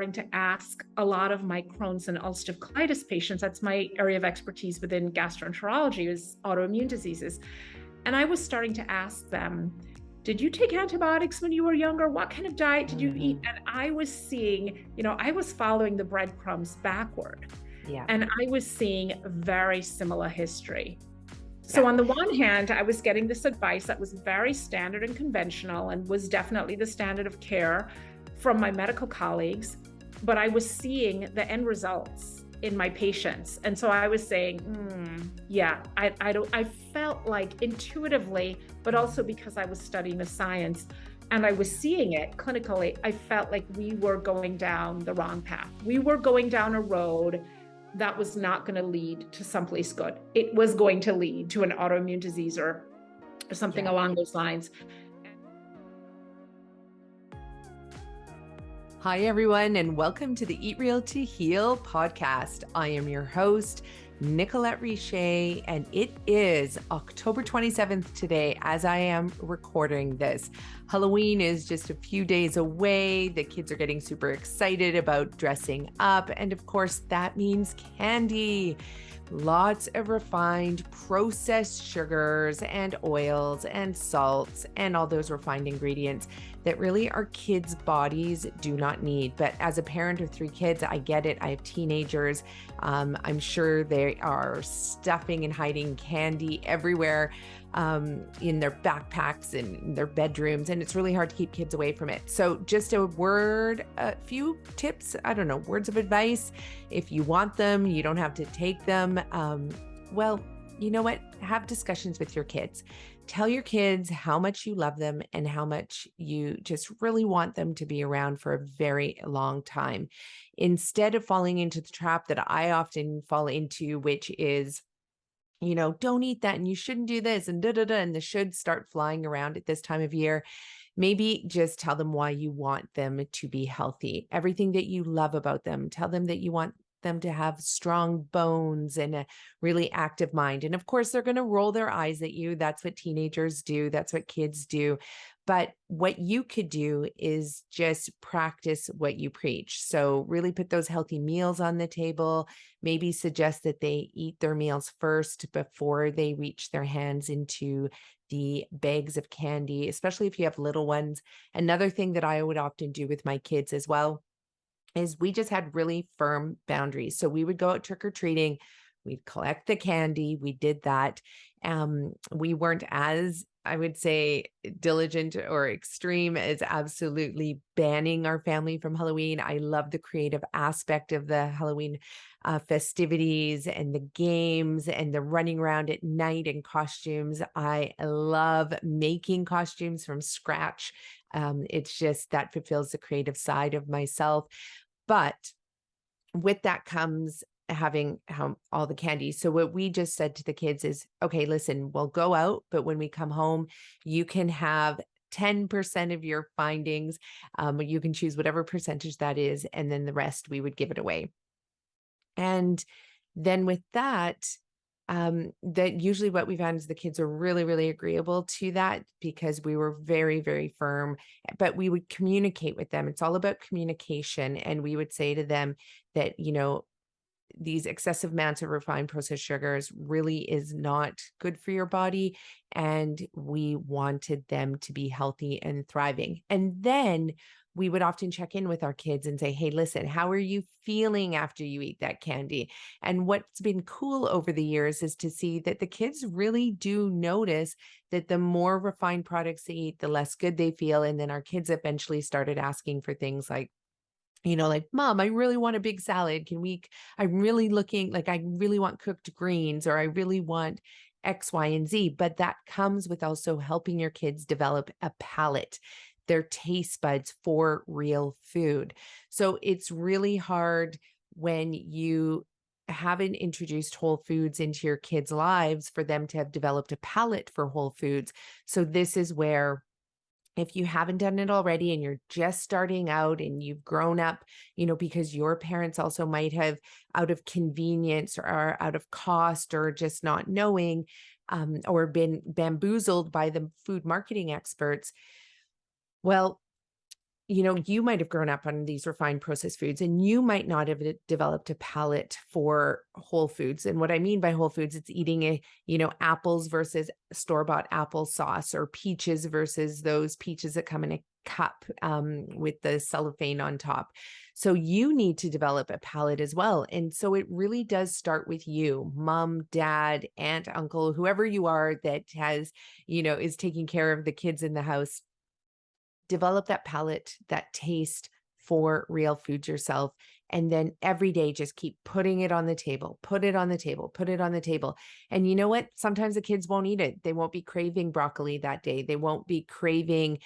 starting to ask a lot of my Crohn's and ulcerative colitis patients, that's my area of expertise within gastroenterology, is autoimmune diseases. And I was starting to ask them, did you take antibiotics when you were younger? What kind of diet did you eat? And I was seeing, I was following the breadcrumbs backward. Yeah. And I was seeing very similar history. So on the one hand, I was getting this advice that was very standard and conventional and was definitely the standard of care from my medical colleagues, but I was seeing the end results in my patients. And so I was saying, I felt like intuitively, but also because I was studying the science and I was seeing it clinically, I felt like we were going down the wrong path. We were going down a road that was not going to lead to someplace good. It was going to lead to an autoimmune disease or something along those lines. Hi, everyone, and welcome to the Eat Real to Heal podcast. I am your host, Nicolette Richer, and it is October 27th today as I am recording this. Halloween is just a few days away. The kids are getting super excited about dressing up. And of course, that means candy. Lots of refined processed sugars and oils and salts and all those refined ingredients that really our kids' bodies do not need. But as a parent of 3 kids, I get it. I have teenagers. I'm sure they are stuffing and hiding candy everywhere in their backpacks and their bedrooms, and it's really hard to keep kids away from it. So just a few tips, words of advice. If you want them, you don't have to take them. Well, you know what? Have discussions with your kids. Tell your kids how much you love them and how much you just really want them to be around for a very long time. Instead of falling into the trap that I often fall into, which is, don't eat that and you shouldn't do this and and the shoulds start flying around at this time of year. Maybe just tell them why you want them to be healthy, everything that you love about them. Tell them that you want them to have strong bones and a really active mind. And of course, they're going to roll their eyes at you. That's what teenagers do. That's what kids do. But what you could do is just practice what you preach. So really put those healthy meals on the table. Maybe suggest that they eat their meals first before they reach their hands into the bags of candy, especially if you have little ones. Another thing that I would often do with my kids as well is we just had really firm boundaries. So we would go out trick-or-treating, we'd collect the candy, we did that. We weren't as, I would say, diligent or extreme as absolutely banning our family from Halloween. I love the creative aspect of the Halloween festivities and the games and the running around at night in costumes. I love making costumes from scratch. It's just that fulfills the creative side of myself. But with that comes having all the candy. So what we just said to the kids is, okay, listen, we'll go out, but when we come home, you can have 10% of your findings. You can choose whatever percentage that is, and then the rest we would give it away. And then with that, that usually what we found is the kids are really, really agreeable to that because we were very, very firm, but we would communicate with them. It's all about communication. And we would say to them that, these excessive amounts of refined processed sugars really is not good for your body. And we wanted them to be healthy and thriving. And then we would often check in with our kids and say, hey, listen, how are you feeling after you eat that candy? And what's been cool over the years is to see that the kids really do notice that the more refined products they eat, the less good they feel. And then our kids eventually started asking for things like, like, Mom, I really want a big salad. I'm really looking like I really want cooked greens, or I really want X, Y, and Z. But that comes with also helping your kids develop a palate, their taste buds for real food. So it's really hard when you haven't introduced whole foods into your kids' lives for them to have developed a palate for whole foods. So this is where, if you haven't done it already and you're just starting out and you've grown up, because your parents also might have, out of convenience or out of cost or just not knowing, or been bamboozled by the food marketing experts. Well, you might have grown up on these refined processed foods, and you might not have developed a palate for whole foods. And what I mean by whole foods, it's eating apples versus store-bought applesauce, or peaches versus those peaches that come in a cup with the cellophane on top. So you need to develop a palate as well. And so it really does start with you, mom, dad, aunt, uncle, whoever you are that has, is taking care of the kids in the house. Develop that palate, that taste for real foods yourself. And then every day, just keep putting it on the table, put it on the table, put it on the table. And you know what? Sometimes the kids won't eat it. They won't be craving broccoli that day. They won't be craving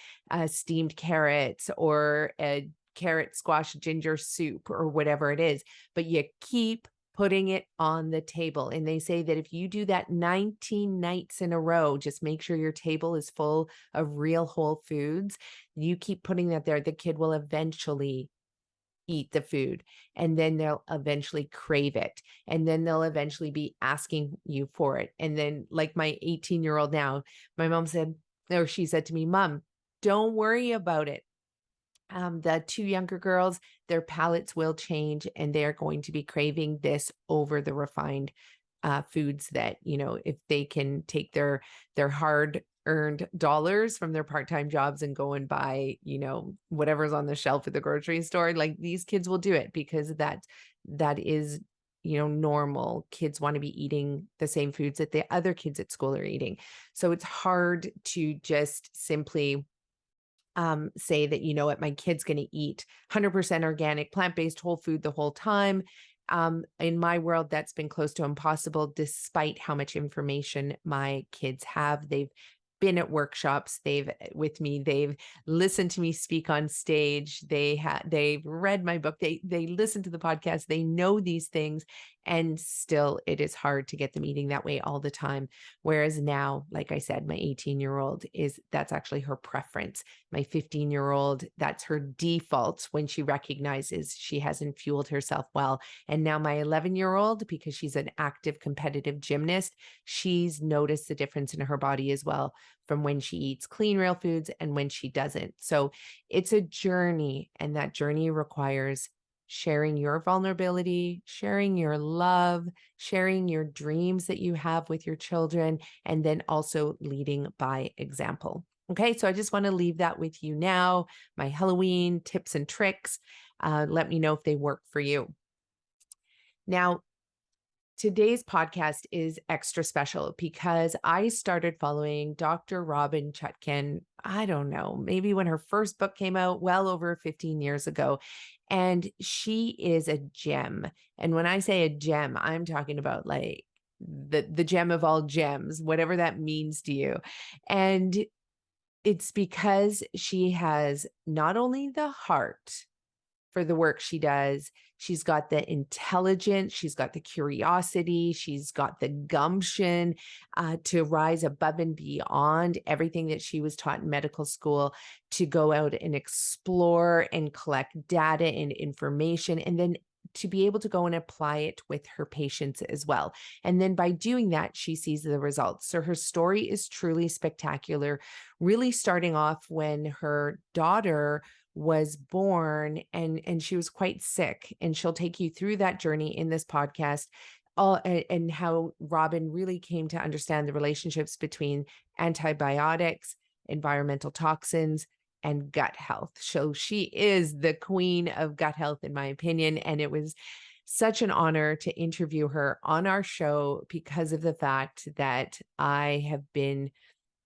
steamed carrots or a carrot squash ginger soup or whatever it is. But you keep putting it on the table. And they say that if you do that 19 nights in a row, just make sure your table is full of real whole foods. You keep putting that there, the kid will eventually eat the food, and then they'll eventually crave it. And then they'll eventually be asking you for it. And then, like my 18-year-old now, my mom said, or she said to me, Mom, don't worry about it. The two younger girls, their palates will change, and they are going to be craving this over the refined foods that, if they can take their hard earned dollars from their part-time jobs and go and buy, whatever's on the shelf at the grocery store, like these kids will do it because that is, normal. Kids want to be eating the same foods that the other kids at school are eating. So it's hard to just simply say that, what, my kid's going to eat 100% organic, plant-based, whole food the whole time. In my world, that's been close to impossible, despite how much information my kids have. They've been at workshops, they've listened to me speak on stage, they've read my book, they listen to the podcast, they know these things, and still it is hard to get them eating that way all the time. Whereas now, like I said, my 18-year-old that's actually her preference. My 15-year-old, that's her default when she recognizes she hasn't fueled herself well. And now my 11-year-old, because she's an active competitive gymnast, she's noticed the difference in her body as well, from when she eats clean, real foods and when she doesn't. So it's a journey, and that journey requires sharing your vulnerability, sharing your love, sharing your dreams that you have with your children, and then also leading by example. Okay, so I just want to leave that with you now, my Halloween tips and tricks. Let me know if they work for you. Now, today's podcast is extra special because I started following Dr. Robynne Chutkan, I don't know, maybe when her first book came out, well over 15 years ago. And she is a gem. And when I say a gem, I'm talking about like the gem of all gems, whatever that means to you. And it's because she has not only the heart for the work she does, she's got the intelligence, she's got the curiosity, she's got the gumption to rise above and beyond everything that she was taught in medical school, to go out and explore and collect data and information, and then to be able to go and apply it with her patients as well. And then by doing that, she sees the results. So her story is truly spectacular, really starting off when her daughter was born and she was quite sick. And she'll take you through that journey in this podcast, and how Robynne really came to understand the relationships between antibiotics, environmental toxins, and gut health. So she is the queen of gut health, in my opinion. And it was such an honor to interview her on our show because of the fact that I have been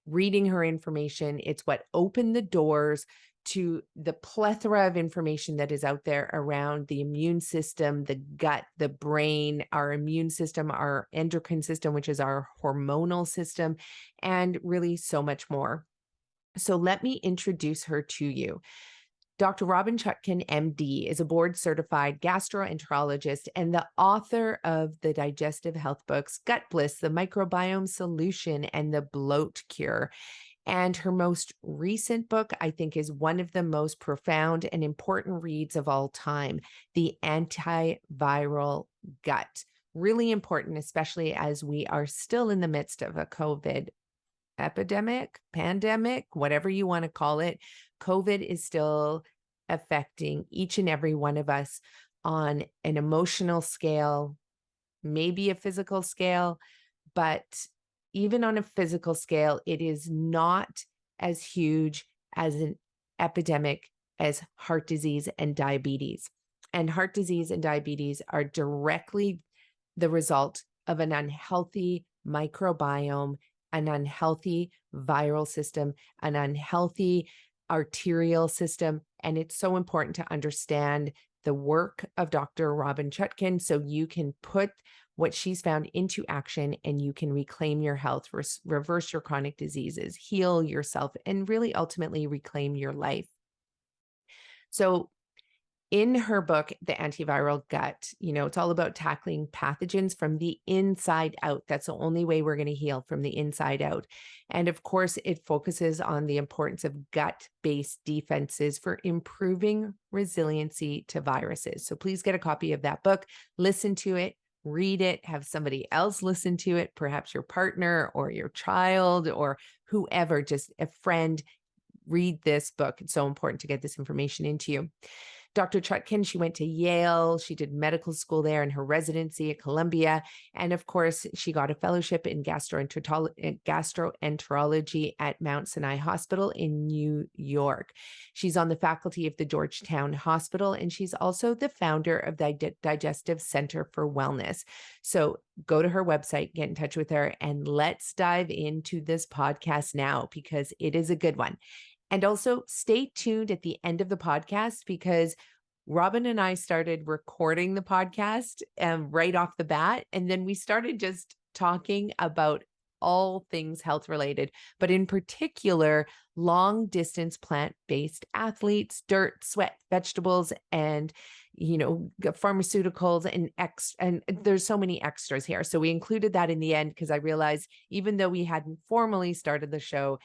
reading her information. It's what opened the doors to the plethora of information that is out there around the immune system, the gut, the brain, our immune system, our endocrine system, which is our hormonal system, and really so much more. So let me introduce her to you. Dr. Robynne Chutkan, MD, is a board-certified gastroenterologist and the author of the digestive health books, Gutbliss, the Microbiome Solution, and the Bloat Cure. And her most recent book, I think, is one of the most profound and important reads of all time, The Antiviral Gut. Really important, especially as we are still in the midst of a COVID epidemic, pandemic, whatever you want to call it. COVID is still affecting each and every one of us on an emotional scale, maybe a physical scale, but even on a physical scale, it is not as huge as an epidemic as heart disease and diabetes. And heart disease and diabetes are directly the result of an unhealthy microbiome, an unhealthy viral system, an unhealthy arterial system. And it's so important to understand the work of Dr. Robynne Chutkan so you can put what she's found into action and you can reclaim your health, reverse your chronic diseases, heal yourself, and really ultimately reclaim your life. So in her book, The Antiviral Gut, it's all about tackling pathogens from the inside out. That's the only way we're going to heal, from the inside out. And of course, it focuses on the importance of gut-based defenses for improving resiliency to viruses. So please get a copy of that book, listen to it, read it, have somebody else listen to it, perhaps your partner or your child or whoever, just a friend. Read this book. It's so important to get this information into you. Dr. Chutkan, she went to Yale. She did medical school there and her residency at Columbia. And of course, she got a fellowship in gastroenterology at Mount Sinai Hospital in New York. She's on the faculty of the Georgetown Hospital, and she's also the founder of the Digestive Center for Wellness. So go to her website, get in touch with her, and let's dive into this podcast now because it is a good one. And also stay tuned at the end of the podcast because Robynne and I started recording the podcast right off the bat. And then we started just talking about all things health related, but in particular, long distance plant-based athletes, dirt, sweat, vegetables, and pharmaceuticals and there's so many extras here. So we included that in the end because I realized even though we hadn't formally started the show,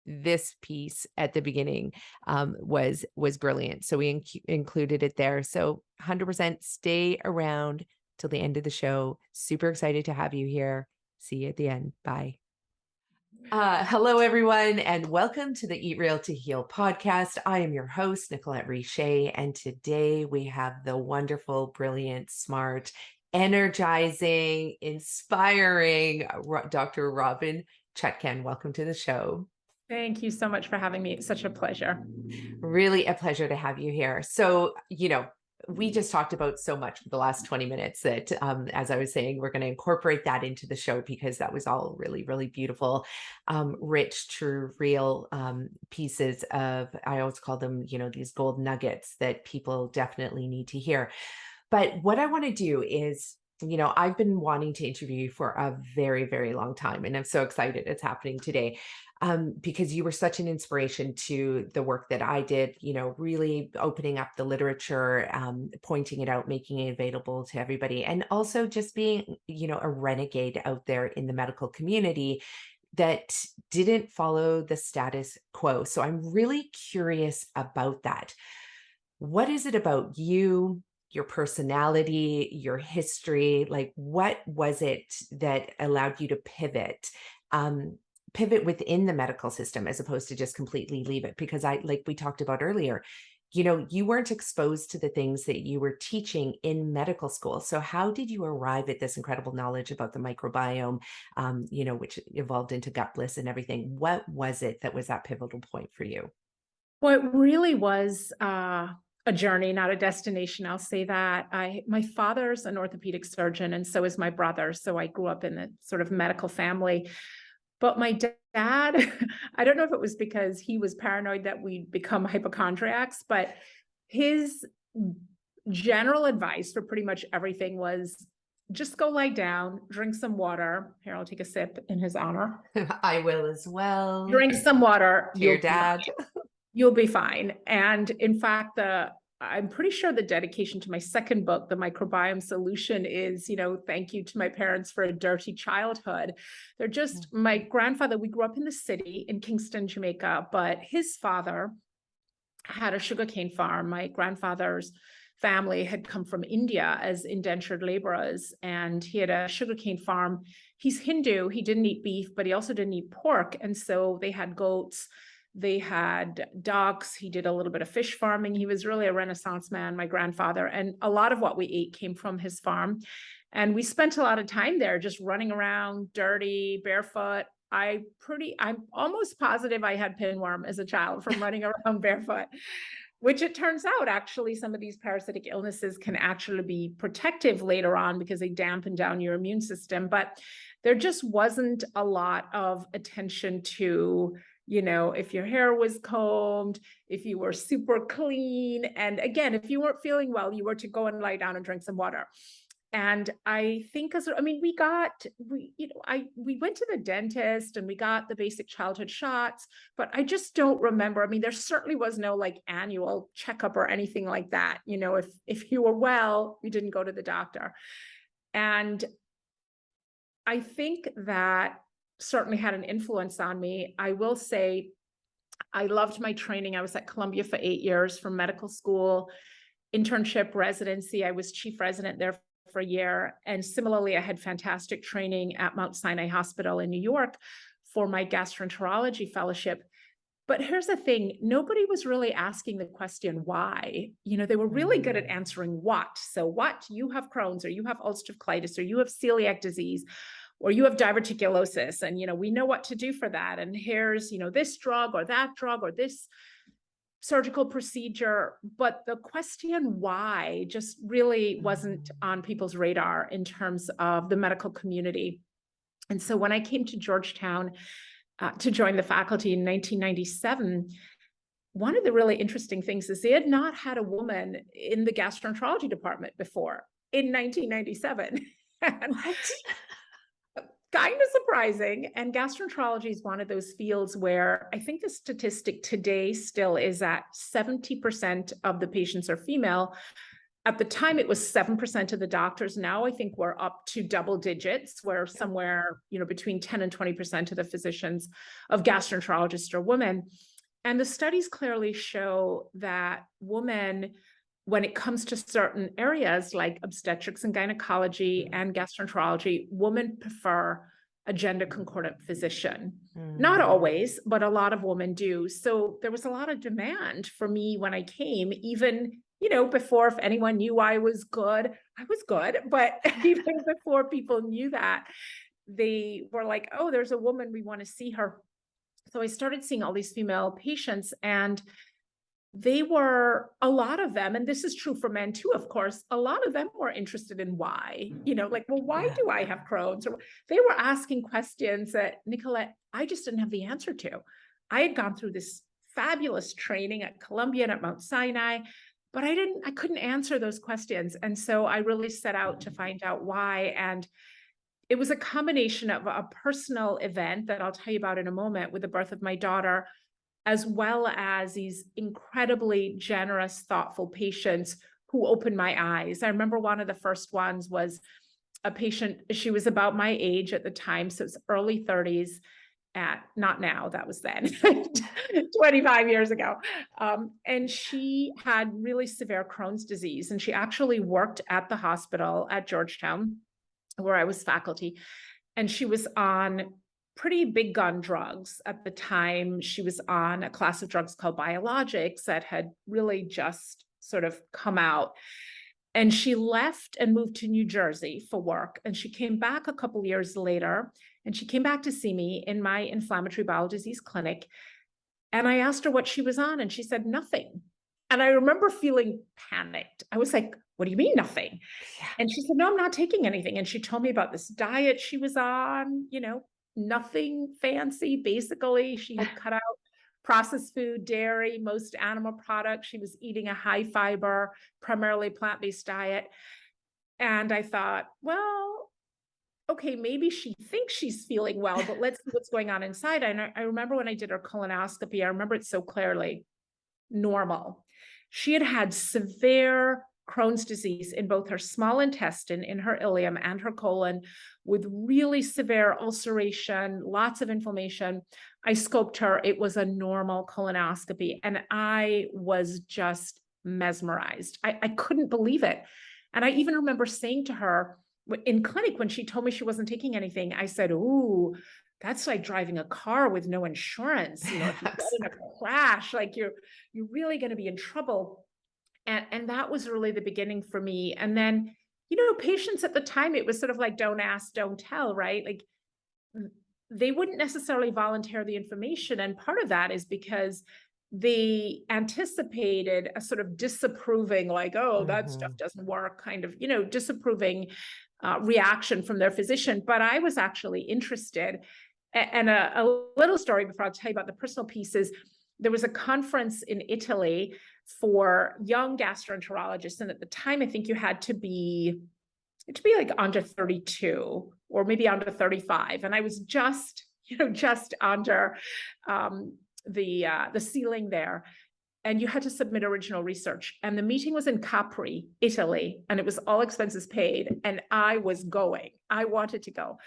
this piece at the beginning was brilliant. So we included it there. So 100% stay around till the end of the show. Super excited to have you here. See you at the end. Bye. Hello, everyone, and welcome to the Eat Real to Heal podcast. I am your host, Nicolette Richey, and today we have the wonderful, brilliant, smart, energizing, inspiring Dr. Robynne Chutkan. Welcome to the show. Thank you so much for having me. It's such a pleasure. Really a pleasure to have you here. So, we just talked about so much for the last 20 minutes that, as I was saying, we're going to incorporate that into the show because that was all really, really beautiful, rich, true, real pieces of, I always call them, these gold nuggets that people definitely need to hear. But what I want to do is, I've been wanting to interview you for a very, very long time, and I'm so excited it's happening today. Because you were such an inspiration to the work that I did, really opening up the literature, pointing it out, making it available to everybody, and also just being, a renegade out there in the medical community that didn't follow the status quo. So I'm really curious about that. What is it about you, your personality, your history? Like, what was it that allowed you to pivot within the medical system as opposed to just completely leave it? Because like we talked about earlier, you weren't exposed to the things that you were teaching in medical school. So how did you arrive at this incredible knowledge about the microbiome, which evolved into Gutbliss and everything? What was it that was that pivotal point for you? Well, it really was a journey, not a destination. I'll say that. My father's an orthopedic surgeon, and so is my brother. So I grew up in a sort of medical family. But my dad, I don't know if it was because he was paranoid that we'd become hypochondriacs, but his general advice for pretty much everything was just go lie down, drink some water. Here, I'll take a sip in his honor. I will as well. Drink some water. To your dad. You'll be fine. And in fact, I'm pretty sure the dedication to my second book, The Microbiome Solution, is, thank you to my parents for a dirty childhood. They're just, my grandfather, we grew up in the city in Kingston, Jamaica, but his father had a sugarcane farm. My grandfather's family had come from India as indentured laborers, and he had a sugarcane farm. He's Hindu. He didn't eat beef, but he also didn't eat pork. And so they had goats. They had ducks. He did a little bit of fish farming. He was really a Renaissance man, my grandfather. And a lot of what we ate came from his farm. And we spent a lot of time there just running around, dirty, barefoot. I'm almost positive I had pinworm as a child from running around barefoot, which it turns out actually some of these parasitic illnesses can actually be protective later on because they dampen down your immune system. But there just wasn't a lot of attention to, if your hair was combed, if you were super clean. And again, if you weren't feeling well, you were to go and lie down and drink some water. And I think, we went to the dentist and we got the basic childhood shots, but I just don't remember. There certainly was no like annual checkup or anything like that. If you were well, you didn't go to the doctor. And I think that certainly had an influence on me. I will say I loved my training. I was at Columbia for 8 years from medical school, internship, residency. I was chief resident there for a year. And similarly, I had fantastic training at Mount Sinai Hospital in New York for my gastroenterology fellowship. But here's the thing, nobody was really asking the question why. They were really good at answering what. So what, you have Crohn's, or you have ulcerative colitis, or you have celiac disease, or you have diverticulosis. And, we know what to do for that. And here's, this drug or this surgical procedure. But the question why just really wasn't on people's radar in terms of the medical community. And so when I came to Georgetown to join the faculty in 1997, one of the really interesting things is they had not had a woman in the gastroenterology department before in 1997. What? Kind of surprising. And gastroenterology is one of those fields where I think the statistic today still is that 70% of the patients are female. At the time, it was 7% of the doctors. Now I think we're up to double digits, where somewhere, between 10 and 20% of the physicians of gastroenterologists are women. And the studies clearly show that women, when it comes to certain areas like obstetrics and gynecology and gastroenterology, women prefer a gender concordant physician. Not always, but a lot of women do. So there was a lot of demand for me when I came, even, before, if anyone knew I was good, but even before people knew that, they were like, oh, there's a woman, we want to see her. So I started seeing all these female patients, and they were, a lot of them, and this is true for men too, of course, a lot of them were interested in why, why do I have Crohn's? Or they were asking questions that, Nicolette, I just didn't have the answer to. I had gone through this fabulous training at Columbia and at Mount Sinai, but I couldn't answer those questions. And so I really set out to find out why. And it was a combination of a personal event that I'll tell you about in a moment with the birth of my daughter, as well as these incredibly generous, thoughtful patients who opened my eyes. I remember one of the first ones was a patient, she was about my age at the time, so it's early 30s, not now, that was then, 25 years ago. And she had really severe Crohn's disease, and she actually worked at the hospital at Georgetown, where I was faculty, and she was on pretty big gun drugs at the time. She was on a class of drugs called biologics that had really just sort of come out. And she left and moved to New Jersey for work. And she came back a couple of years later, and she came back to see me in my inflammatory bowel disease clinic. And I asked her what she was on, and she said, nothing. And I remember feeling panicked. I was like, what do you mean nothing? Yeah. And she said, no, I'm not taking anything. And she told me about this diet she was on, nothing fancy. Basically, she had cut out processed food, dairy, most animal products. She was eating a high fiber, primarily plant-based diet. And I thought, well, okay, maybe she thinks she's feeling well, but let's see what's going on inside. And I remember when I did her colonoscopy, I remember it so clearly, normal. She had had severe Crohn's disease in both her small intestine, in her ileum, and her colon, with really severe ulceration, lots of inflammation. I scoped her. It was a normal colonoscopy, and I was just mesmerized. I couldn't believe it. And I even remember saying to her, in clinic, when she told me she wasn't taking anything, I said, ooh, that's like driving a car with no insurance. You know, if you get in a crash, like you're really going to be in trouble. And that was really the beginning for me. And then, you know, patients at the time, it was sort of like, don't ask, don't tell, right? Like they wouldn't necessarily volunteer the information. And part of that is because they anticipated a sort of disapproving, like, oh, that stuff doesn't work, kind of, you know, disapproving reaction from their physician. But I was actually interested. And a little story before I'll tell you about the personal pieces. There was a conference in Italy for young gastroenterologists. And at the time, I think you had to be like under 32 or maybe under 35. And I was just, you know, just under the ceiling there. And you had to submit original research. And the meeting was in Capri, Italy, and it was all expenses paid. And I was going. I wanted to go.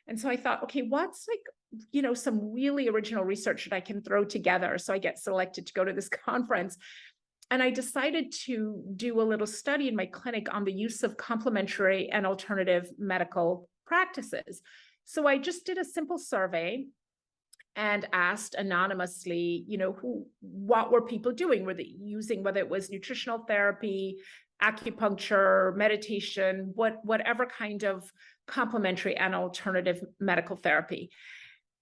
And so I thought, okay, what's like, you know, some really original research that I can throw together so I get selected to go to this conference. And I decided to do a little study in my clinic on the use of complementary and alternative medical practices. So I just did a simple survey and asked anonymously, you know, what were people doing? Were they using, whether it was nutritional therapy, acupuncture, meditation, whatever kind of complementary and alternative medical therapy.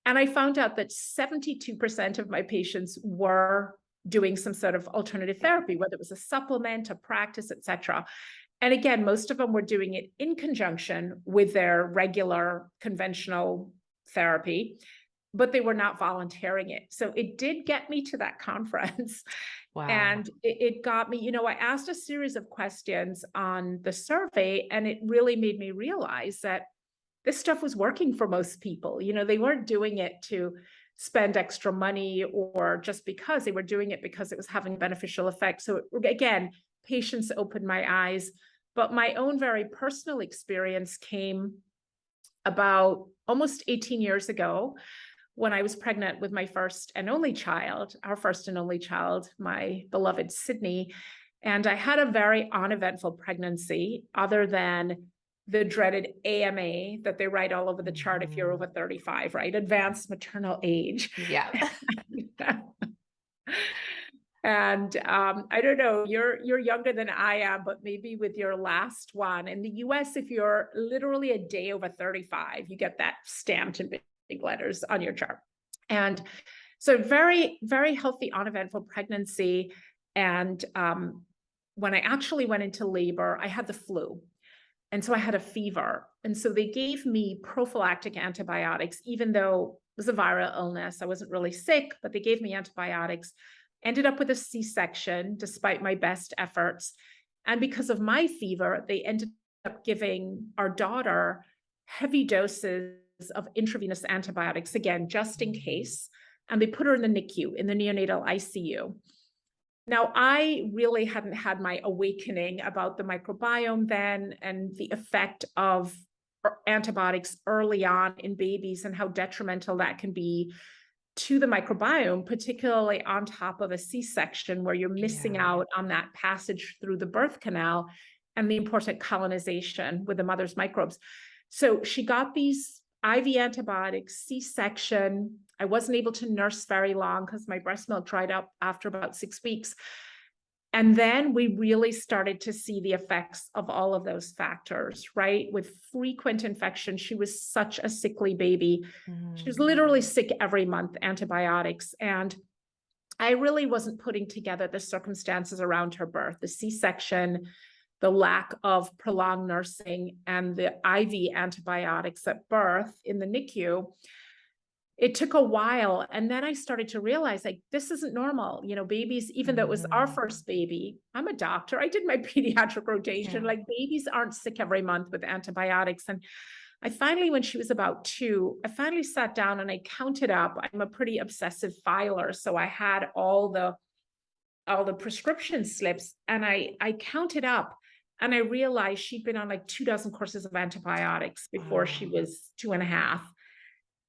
And I found out that 72% of my patients were doing some sort of alternative therapy, whether it was a supplement, a practice, et cetera. And again, most of them were doing it in conjunction with their regular conventional therapy, but they were not volunteering it. So it did get me to that conference. Wow. And it got me, you know, I asked a series of questions on the survey, and it really made me realize that this stuff was working for most people. You know, they weren't doing it to spend extra money or just because, they were doing it because it was having beneficial effects. So again, patients opened my eyes, but my own very personal experience came about almost 18 years ago when I was pregnant with my first and only child, our first and only child, my beloved Sydney. And I had a very uneventful pregnancy, other than the dreaded AMA that they write all over the chart if you're over 35, right? Advanced maternal age. Yeah. And I don't know, you're younger than I am, but maybe with your last one. In the US, if you're literally a day over 35, you get that stamped in big letters on your chart. And so very, very healthy, uneventful pregnancy. And when I actually went into labor, I had the flu. And so I had a fever. And so they gave me prophylactic antibiotics, even though it was a viral illness. I wasn't really sick, but they gave me antibiotics. Ended up with a C-section despite my best efforts. And because of my fever, they ended up giving our daughter heavy doses of intravenous antibiotics, again, just in case. And they put her in the NICU, in the neonatal ICU. Now, I really hadn't had my awakening about the microbiome then and the effect of antibiotics early on in babies and how detrimental that can be to the microbiome, particularly on top of a C-section where you're missing out on that passage through the birth canal and the important colonization with the mother's microbes. So she got these IV antibiotics, C-section. I wasn't able to nurse very long because my breast milk dried up after about 6 weeks. And then we really started to see the effects of all of those factors, right? With frequent infection. She was such a sickly baby. She was literally sick every month, antibiotics. And I really wasn't putting together the circumstances around her birth, the C-section, the lack of prolonged nursing, and the IV antibiotics at birth in the NICU. It took a while. And then I started to realize, like, this isn't normal. You know, babies, even though it was our first baby, I'm a doctor, I did my pediatric rotation, like babies aren't sick every month with antibiotics. And I finally, when she was about 2, I finally sat down and I counted up. I'm a pretty obsessive filer. So I had all the prescription slips, and I counted up. And I realized she'd been on like 24 courses of antibiotics before she was 2.5.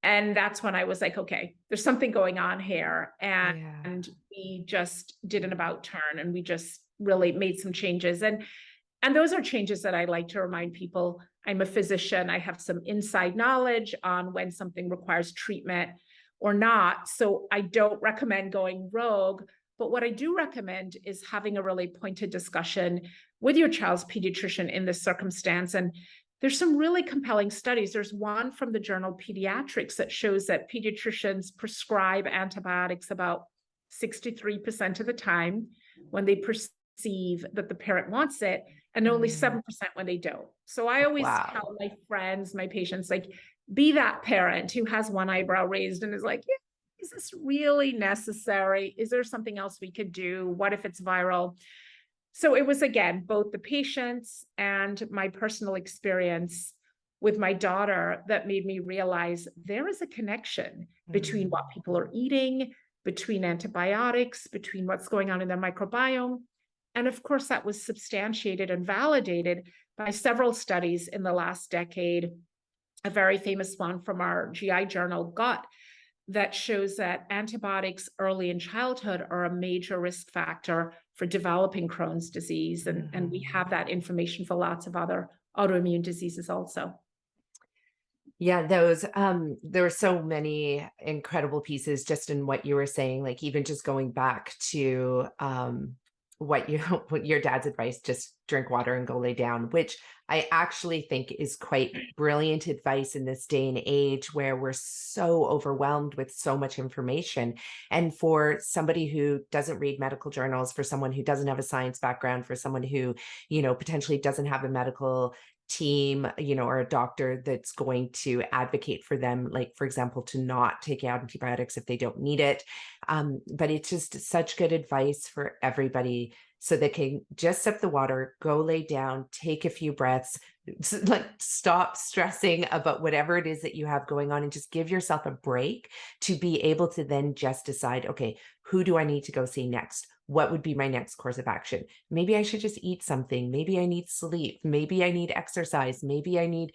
And that's when I was like, okay, there's something going on here. And we just did an about turn, and we just really made some changes. And those are changes that I like to remind people I'm a physician. I have some inside knowledge on when something requires treatment or not. So I don't recommend going rogue. But what I do recommend is having a really pointed discussion with your child's pediatrician in this circumstance. And there's some really compelling studies. There's one from the journal Pediatrics that shows that pediatricians prescribe antibiotics about 63% of the time when they perceive that the parent wants it, and only 7% when they don't. So I always tell my friends, my patients, like, be that parent who has one eyebrow raised and is like, yeah, is this really necessary? Is there something else we could do? What if it's viral? So it was, again, both the patients and my personal experience with my daughter that made me realize there is a connection between what people are eating, between antibiotics, between what's going on in their microbiome. And of course, that was substantiated and validated by several studies in the last decade. A very famous one from our GI journal, Gut, that shows that antibiotics early in childhood are a major risk factor for developing Crohn's disease. And we have that information for lots of other autoimmune diseases also. Yeah, there were so many incredible pieces just in what you were saying, like even just going back to what your dad's advice, just drink water and go lay down, which I actually think is quite brilliant advice in this day and age where we're so overwhelmed with so much information. And for somebody who doesn't read medical journals, for someone who doesn't have a science background, for someone who, potentially doesn't have a medical team, or a doctor that's going to advocate for them, like, for example, to not take antibiotics if they don't need it. But it's just such good advice for everybody, so they can just sip the water, go lay down, take a few breaths, like stop stressing about whatever it is that you have going on, and just give yourself a break to be able to then just decide, okay, who do I need to go see next? What would be my next course of action? Maybe I should just eat something. Maybe I need sleep. Maybe I need exercise. Maybe I need,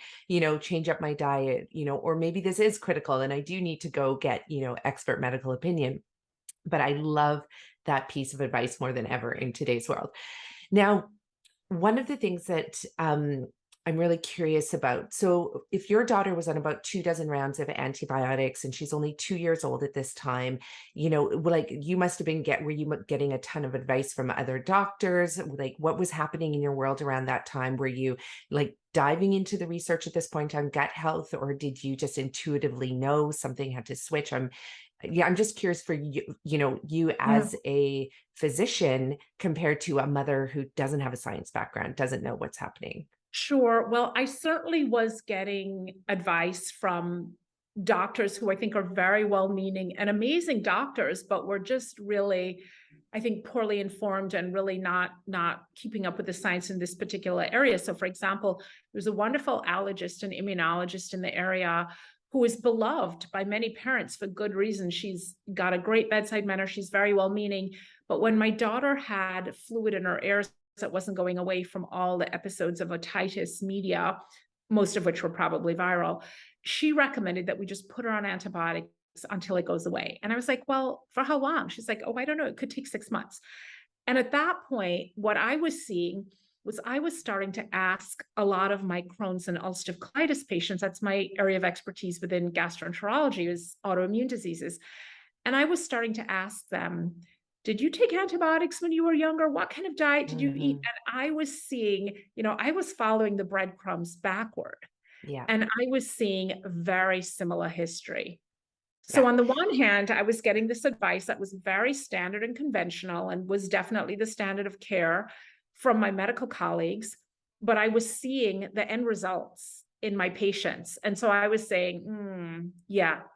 change up my diet, or maybe this is critical and I do need to go get, expert medical opinion. But I love that piece of advice more than ever in today's world. Now, one of the things that I'm really curious about. So if your daughter was on about 24 rounds of antibiotics and she's only 2 years old at this time, like you must have been were you getting a ton of advice from other doctors? Like what was happening in your world around that time? Were you like diving into the research at this point on gut health, or did you just intuitively know something had to switch? I'm just curious for you, you as a physician compared to a mother who doesn't have a science background, doesn't know what's happening. Sure. Well, I certainly was getting advice from doctors who I think are very well-meaning and amazing doctors, but were just really, I think, poorly informed and really not keeping up with the science in this particular area. So, for example, there's a wonderful allergist and immunologist in the area who is beloved by many parents for good reason. She's got a great bedside manner. She's very well-meaning. But when my daughter had fluid in her ears that wasn't going away from all the episodes of otitis media, most of which were probably viral, she recommended that we just put her on antibiotics until it goes away. And I was like, well, for how long? She's like, oh, I don't know. It could take 6 months. And at that point, what I was seeing was I was starting to ask a lot of my Crohn's and ulcerative colitis patients, that's my area of expertise within gastroenterology, is autoimmune diseases. And I was starting to ask them, did you take antibiotics when you were younger? What kind of diet did you eat? And I was seeing, I was following the breadcrumbs backward. Yeah. And I was seeing very similar history. So on the one hand, I was getting this advice that was very standard and conventional and was definitely the standard of care from my medical colleagues, but I was seeing the end results in my patients. And so I was saying,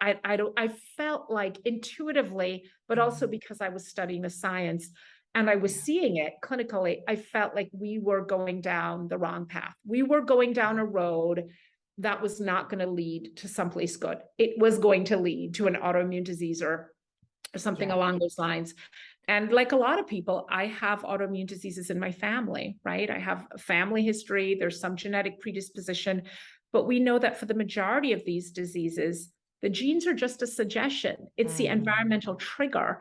I felt like intuitively, but also because I was studying the science and I was seeing it clinically, I felt like we were going down the wrong path. We were going down a road that was not going to lead to someplace good. It was going to lead to an autoimmune disease or something along those lines. And like a lot of people, I have autoimmune diseases in my family, right? I have a family history. There's some genetic predisposition, but we know that for the majority of these diseases, the genes are just a suggestion. It's the environmental trigger.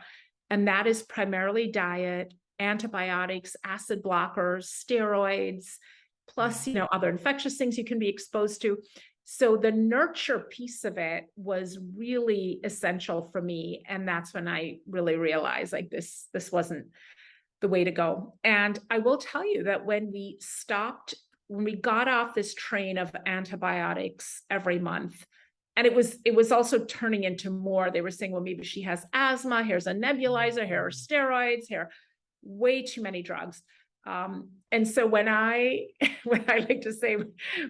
And that is primarily diet, antibiotics, acid blockers, steroids, plus, other infectious things you can be exposed to. So the nurture piece of it was really essential for me. And that's when I really realized like this wasn't the way to go. And I will tell you that when we got off this train of antibiotics every month, and it was also turning into more, they were saying, well, maybe she has asthma, here's a nebulizer, here are steroids, here, way too many drugs. And so when I like to say,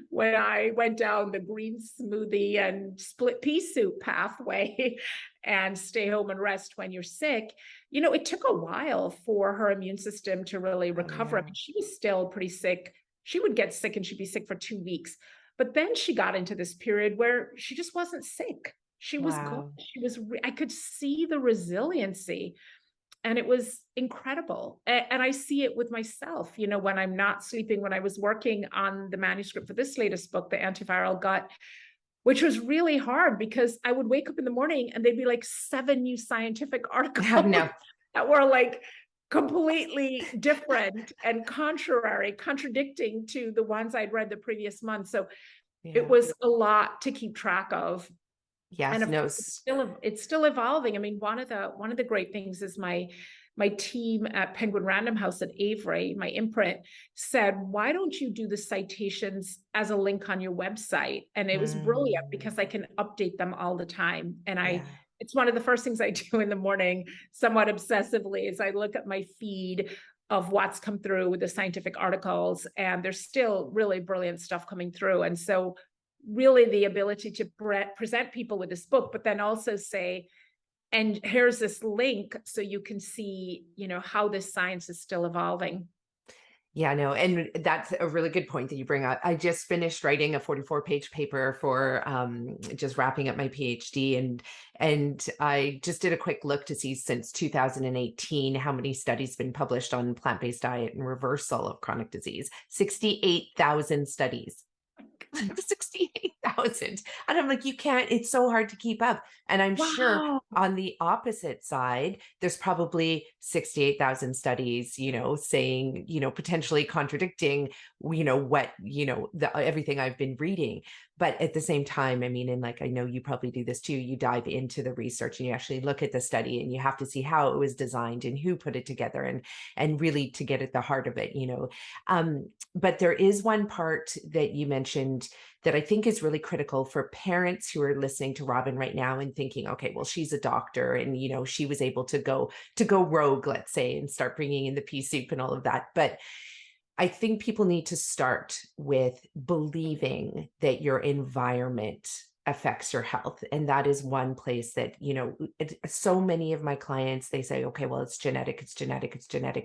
when I went down the green smoothie and split pea soup pathway and stay home and rest when you're sick, it took a while for her immune system to really recover. I mean, she was still pretty sick. She would get sick and she'd be sick for 2 weeks. But then she got into this period where she just wasn't sick. She was good. I could see the resiliency. And it was incredible. And I see it with myself, when I'm not sleeping, when I was working on the manuscript for this latest book, The Antiviral Gut, which was really hard because I would wake up in the morning and they'd be like 7 new scientific articles that were like completely different and contradicting to the ones I'd read the previous month. So it was a lot to keep track of. Yes, and it's still evolving. I mean, one of the great things is my team at Penguin Random House at Avery, my imprint, said, why don't you do the citations as a link on your website? And it was brilliant because I can update them all the time. And it's one of the first things I do in the morning, somewhat obsessively, is I look at my feed of what's come through with the scientific articles, and there's still really brilliant stuff coming through. And so really the ability to present people with this book, but then also say, and here's this link so you can see, how this science is still evolving. Yeah, no, and that's a really good point that you bring up. I just finished writing a 44-page paper for just wrapping up my PhD, and I just did a quick look to see since 2018 how many studies been published on plant-based diet and reversal of chronic disease. 68,000 studies. 68,000. And I'm like, it's so hard to keep up. And I'm sure on the opposite side, there's probably 68,000 studies, saying, potentially contradicting, everything I've been reading. But at the same time, I mean, and like, I know you probably do this too, you dive into the research and you actually look at the study and you have to see how it was designed and who put it together and really to get at the heart of it, But there is one part that you mentioned that I think is really critical for parents who are listening to Robynne right now and thinking, okay, well, she's a doctor and, she was able to go rogue, let's say, and start bringing in the pea soup and all of that. But I think people need to start with believing that your environment affects your health. And that is one place that, so many of my clients, they say, okay, well, it's genetic.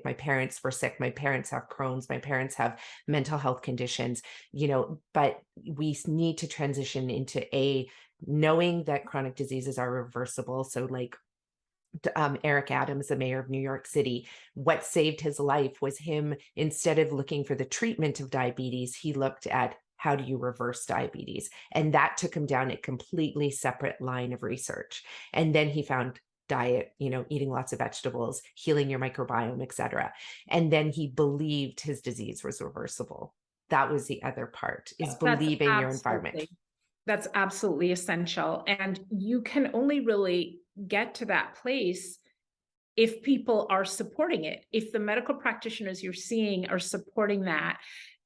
My parents were sick. My parents have Crohn's. My parents have mental health conditions, but we need to transition into knowing that chronic diseases are reversible. So like, Eric Adams, the mayor of New York City, what saved his life was him, instead of looking for the treatment of diabetes, he looked at how do you reverse diabetes? And that took him down a completely separate line of research. And then he found diet, eating lots of vegetables, healing your microbiome, et cetera. And then he believed his disease was reversible. That was the other part, is believing your environment. That's absolutely essential. And you can only really get to that place if people are supporting it, if the medical practitioners you're seeing are supporting that.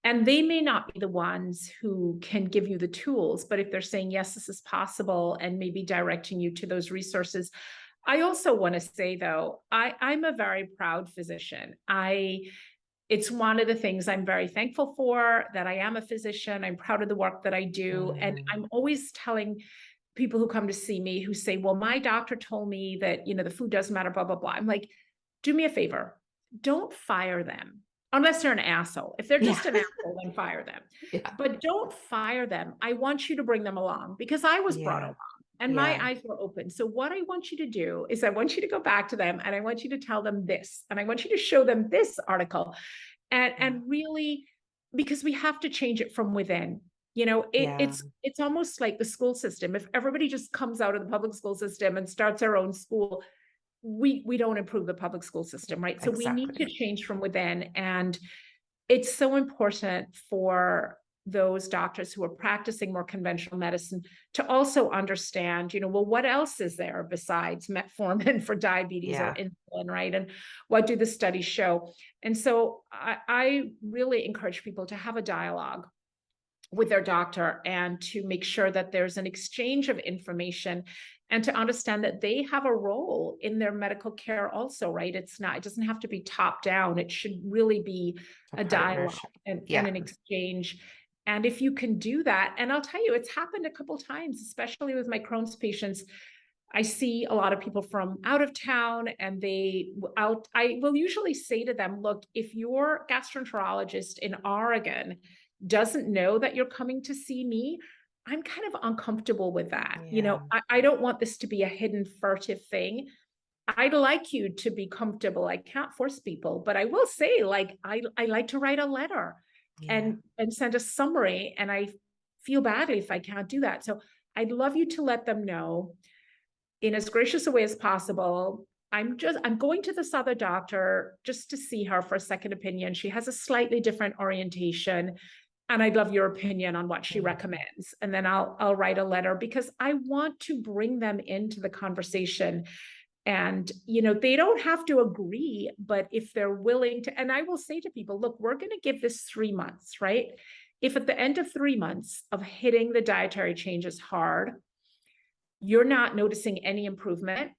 And they may not be the ones who can give you the tools, but if they're saying, yes, this is possible, and maybe directing you to those resources. I also want to say, though, I'm a very proud physician. It's one of the things I'm very thankful for, that I am a physician. I'm proud of the work that I do. And I'm always telling people who come to see me who say, well, my doctor told me that, the food doesn't matter, blah, blah, blah. I'm like, do me a favor. Don't fire them unless they're an asshole. If they're just an asshole, then fire them. But don't fire them. I want you to bring them along because I was brought along. And my eyes were open. So what I want you to do is I want you to go back to them and I want you to tell them this, and I want you to show them this article, and really, because we have to change it from within. It's almost like the school system. If everybody just comes out of the public school system and starts their own school, we don't improve the public school system, right? So we need to change from within. And it's so important for those doctors who are practicing more conventional medicine to also understand, well, what else is there besides metformin for diabetes or Yeah. insulin, right? And what do the studies show? And so I really encourage people to have a dialogue with their doctor and to make sure that there's an exchange of information and to understand that they have a role in their medical care also, right? It doesn't have to be top down. It should really be A a dialogue partnership. and Yeah. an exchange. And if you can do that, and I'll tell you, it's happened a couple of times, especially with my Crohn's patients. I see a lot of people from out of town and I will usually say to them, look, if your gastroenterologist in Oregon doesn't know that you're coming to see me, I'm kind of uncomfortable with that. Yeah. I don't want this to be a hidden furtive thing. I'd like you to be comfortable. I can't force people, but I will say, like, I like to write a letter Yeah. and send a summary, and I feel badly if I can't do that. So I'd love you to let them know in as gracious a way as possible. I'm going to this other doctor just to see her for a second opinion. She has a slightly different orientation, and I'd love your opinion on what she recommends. And then I'll write a letter because I want to bring them into the conversation. And, they don't have to agree, but if they're willing to, and I will say to people, look, we're going to give this 3 months, right? If at the end of 3 months of hitting the dietary changes hard, you're not noticing any improvement,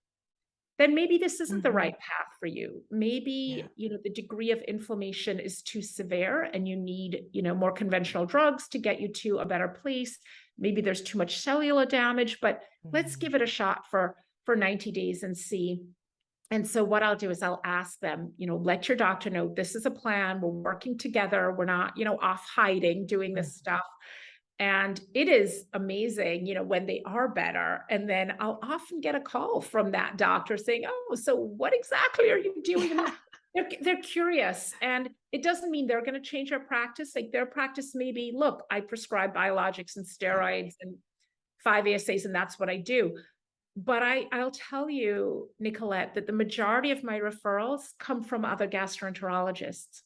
then maybe this isn't the right path for you. Maybe, the degree of inflammation is too severe and you need, more conventional drugs to get you to a better place. Maybe there's too much cellular damage, but let's give it a shot for 90 days and see. And so what I'll do is I'll ask them, let your doctor know this is a plan. We're working together. We're not, off hiding, doing this stuff. And it is amazing, when they are better. And then I'll often get a call from that doctor saying, oh, so what exactly are you doing? They're curious. And it doesn't mean they're going to change their practice. Like their practice may be, look, I prescribe biologics and steroids and 5 ASAs, and that's what I do. But I'll tell you, Nicolette, that the majority of my referrals come from other gastroenterologists.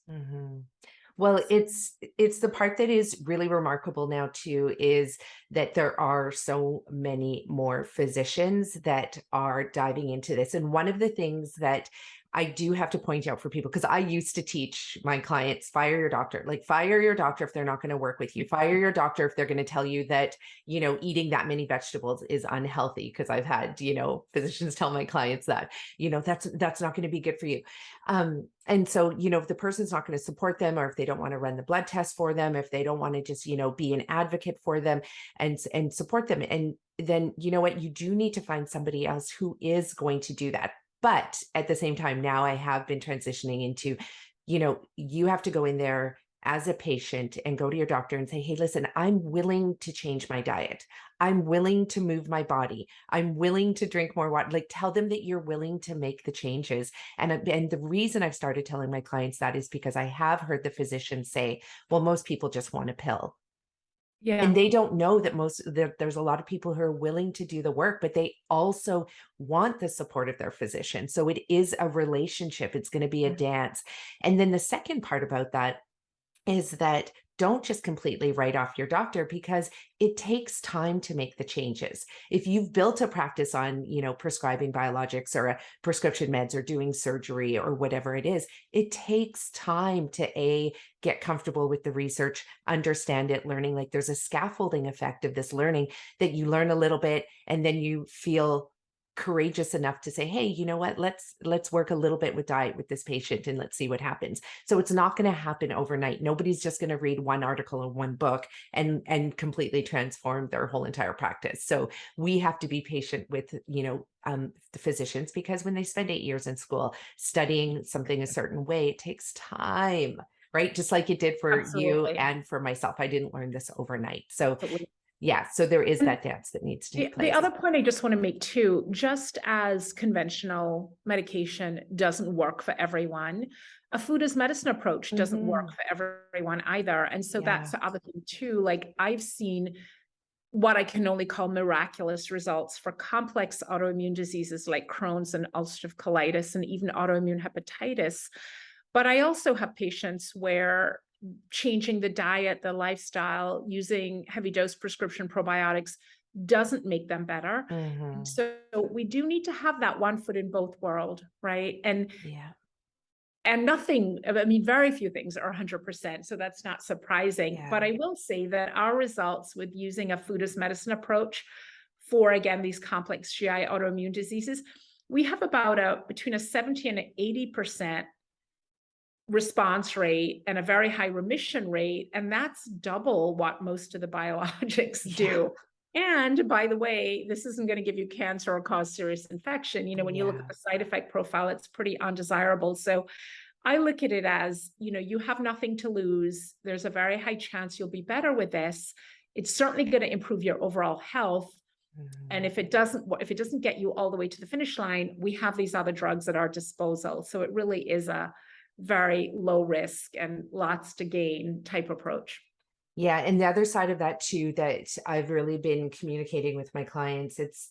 Well, it's the part that is really remarkable now too, is that there are so many more physicians that are diving into this. And one of the things that I do have to point out for people, because I used to teach my clients, fire your doctor, like fire your doctor if they're not going to work with you, fire your doctor if they're going to tell you that, eating that many vegetables is unhealthy. Because I've had, physicians tell my clients that, that's not going to be good for you. And so, if the person's not going to support them, or if they don't want to run the blood test for them, if they don't want to just, be an advocate for them and support them, and then, what, you do need to find somebody else who is going to do that. But at the same time, now I have been transitioning into, you have to go in there as a patient and go to your doctor and say, hey, listen, I'm willing to change my diet. I'm willing to move my body. I'm willing to drink more water. Like, tell them that you're willing to make the changes. And the reason I've started telling my clients that is because I have heard the physicians say, well, most people just want a pill. Yeah. And they don't know that there's a lot of people who are willing to do the work, but they also want the support of their physician. So it is a relationship. It's going to be a dance. And then the second part about that is that don't just completely write off your doctor, because it takes time to make the changes. If you've built a practice on, prescribing biologics or prescription meds or doing surgery or whatever it is, it takes time to get comfortable with the research, understand it, learning. Like, there's a scaffolding effect of this learning, that you learn a little bit and then you feel courageous enough to say, hey, you know what, let's work a little bit with diet with this patient and let's see what happens. So it's not going to happen overnight. Nobody's just going to read one article or one book and completely transform their whole entire practice. So we have to be patient with, the physicians, because when they spend 8 years in school studying something a certain way, it takes time, right? Just like it did for you and for myself. I didn't learn this overnight. So Absolutely. yeah, so there is that dance that needs to take place. The other point I just want to make too, just as conventional medication doesn't work for everyone, a food as medicine approach doesn't work for everyone either. And so that's the other thing too. Like, I've seen what I can only call miraculous results for complex autoimmune diseases like Crohn's and ulcerative colitis and even autoimmune hepatitis. But I also have patients where changing the diet, the lifestyle, using heavy dose prescription probiotics doesn't make them better. Mhm. So we do need to have that one foot in both world, right? Yeah. And nothing, I mean, very few things are 100%, so that's not surprising. Yeah. But I will say that our results with using a food as medicine approach for, again, these complex GI autoimmune diseases, we have about between a 70 and an 80% response rate and a very high remission rate. And that's double what most of the biologics Yeah. do. And by the way, this isn't going to give you cancer or cause serious infection. When you look at Yeah. the side effect profile, it's pretty undesirable. So I look at it as, you have nothing to lose. There's a very high chance you'll be better with this. It's certainly going to improve your overall health. And Mhm. if it doesn't get you all the way to the finish line, we have these other drugs at our disposal. So it really is a very low risk and lots to gain type approach. Yeah. And the other side of that too, that I've really been communicating with my clients, it's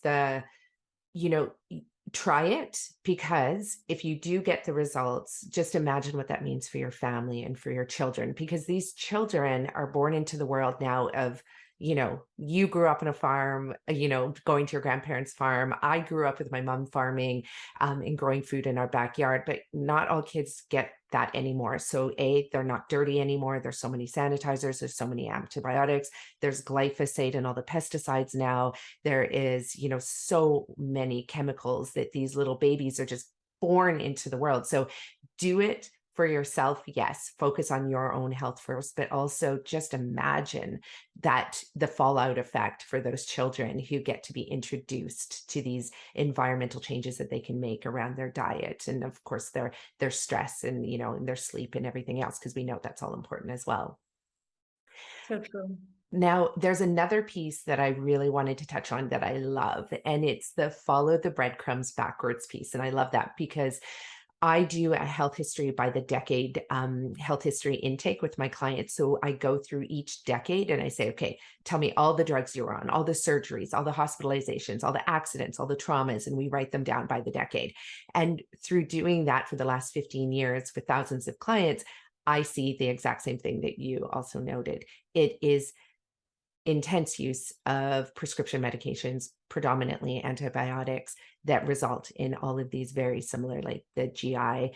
you know, try it, because if you do get the results, just imagine what that means for your family and for your children, because these children are born into the world now of, you grew up on a farm, going to your grandparents' farm. I grew up with my mom farming, and growing food in our backyard, but not all kids get that anymore. So they're not dirty anymore. There's so many sanitizers, there's so many antibiotics, there's glyphosate and all the pesticides now. There is, so many chemicals that these little babies are just born into the world. So do it for yourself. Yes, focus on your own health first, but also just imagine that the fallout effect for those children who get to be introduced to these environmental changes that they can make around their diet, and of course their stress, and and their sleep and everything else, because we know that's all important as well. So true. Now, there's another piece that I really wanted to touch on that I love, and it's the follow the breadcrumbs backwards piece. And I love that because I do a health history by the decade, health history intake with my clients. So I go through each decade and I say, okay, tell me all the drugs you were on, all the surgeries, all the hospitalizations, all the accidents, all the traumas, and we write them down by the decade. And through doing that for the last 15 years with thousands of clients, I see the exact same thing that you also noted. It is intense use of prescription medications, predominantly antibiotics, that result in all of these very similar, like the GI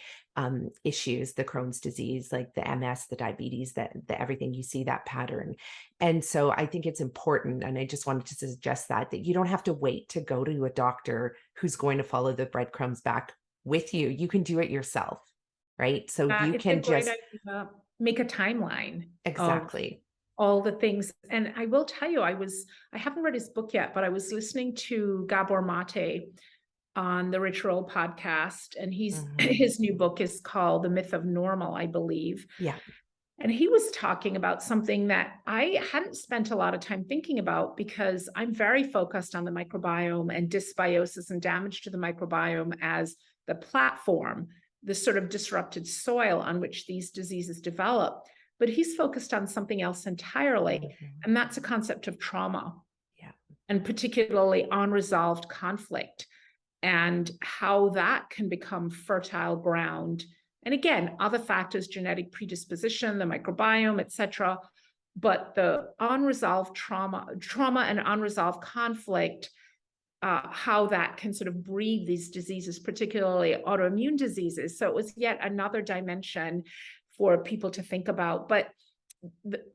issues, the Crohn's disease, like the MS, the diabetes, the everything. You see that pattern. And so I think it's important, and I just wanted to suggest that you don't have to wait to go to a doctor who's going to follow the breadcrumbs back with you. You can do it yourself, right? So you It's a can great just idea. Make a timeline of exactly. all the things. And I will tell you, I haven't read his book yet, but I was listening to Gabor Mate on the Rich Roll podcast, and Mhm. his new book is called The Myth of Normal, I believe. Yeah. And he was talking about something that I hadn't spent a lot of time thinking about, because I'm very focused on the microbiome and dysbiosis and damage to the microbiome as the platform, the sort of disrupted soil on which these diseases develop. But he's focused on something else entirely, Mhm. and that's a concept of trauma, Yeah. and particularly unresolved conflict, and how that can become fertile ground. And again, other factors, genetic predisposition, the microbiome, et cetera. But the unresolved trauma and unresolved conflict, how that can sort of breed these diseases, particularly autoimmune diseases. So it was yet another dimension for people to think about. But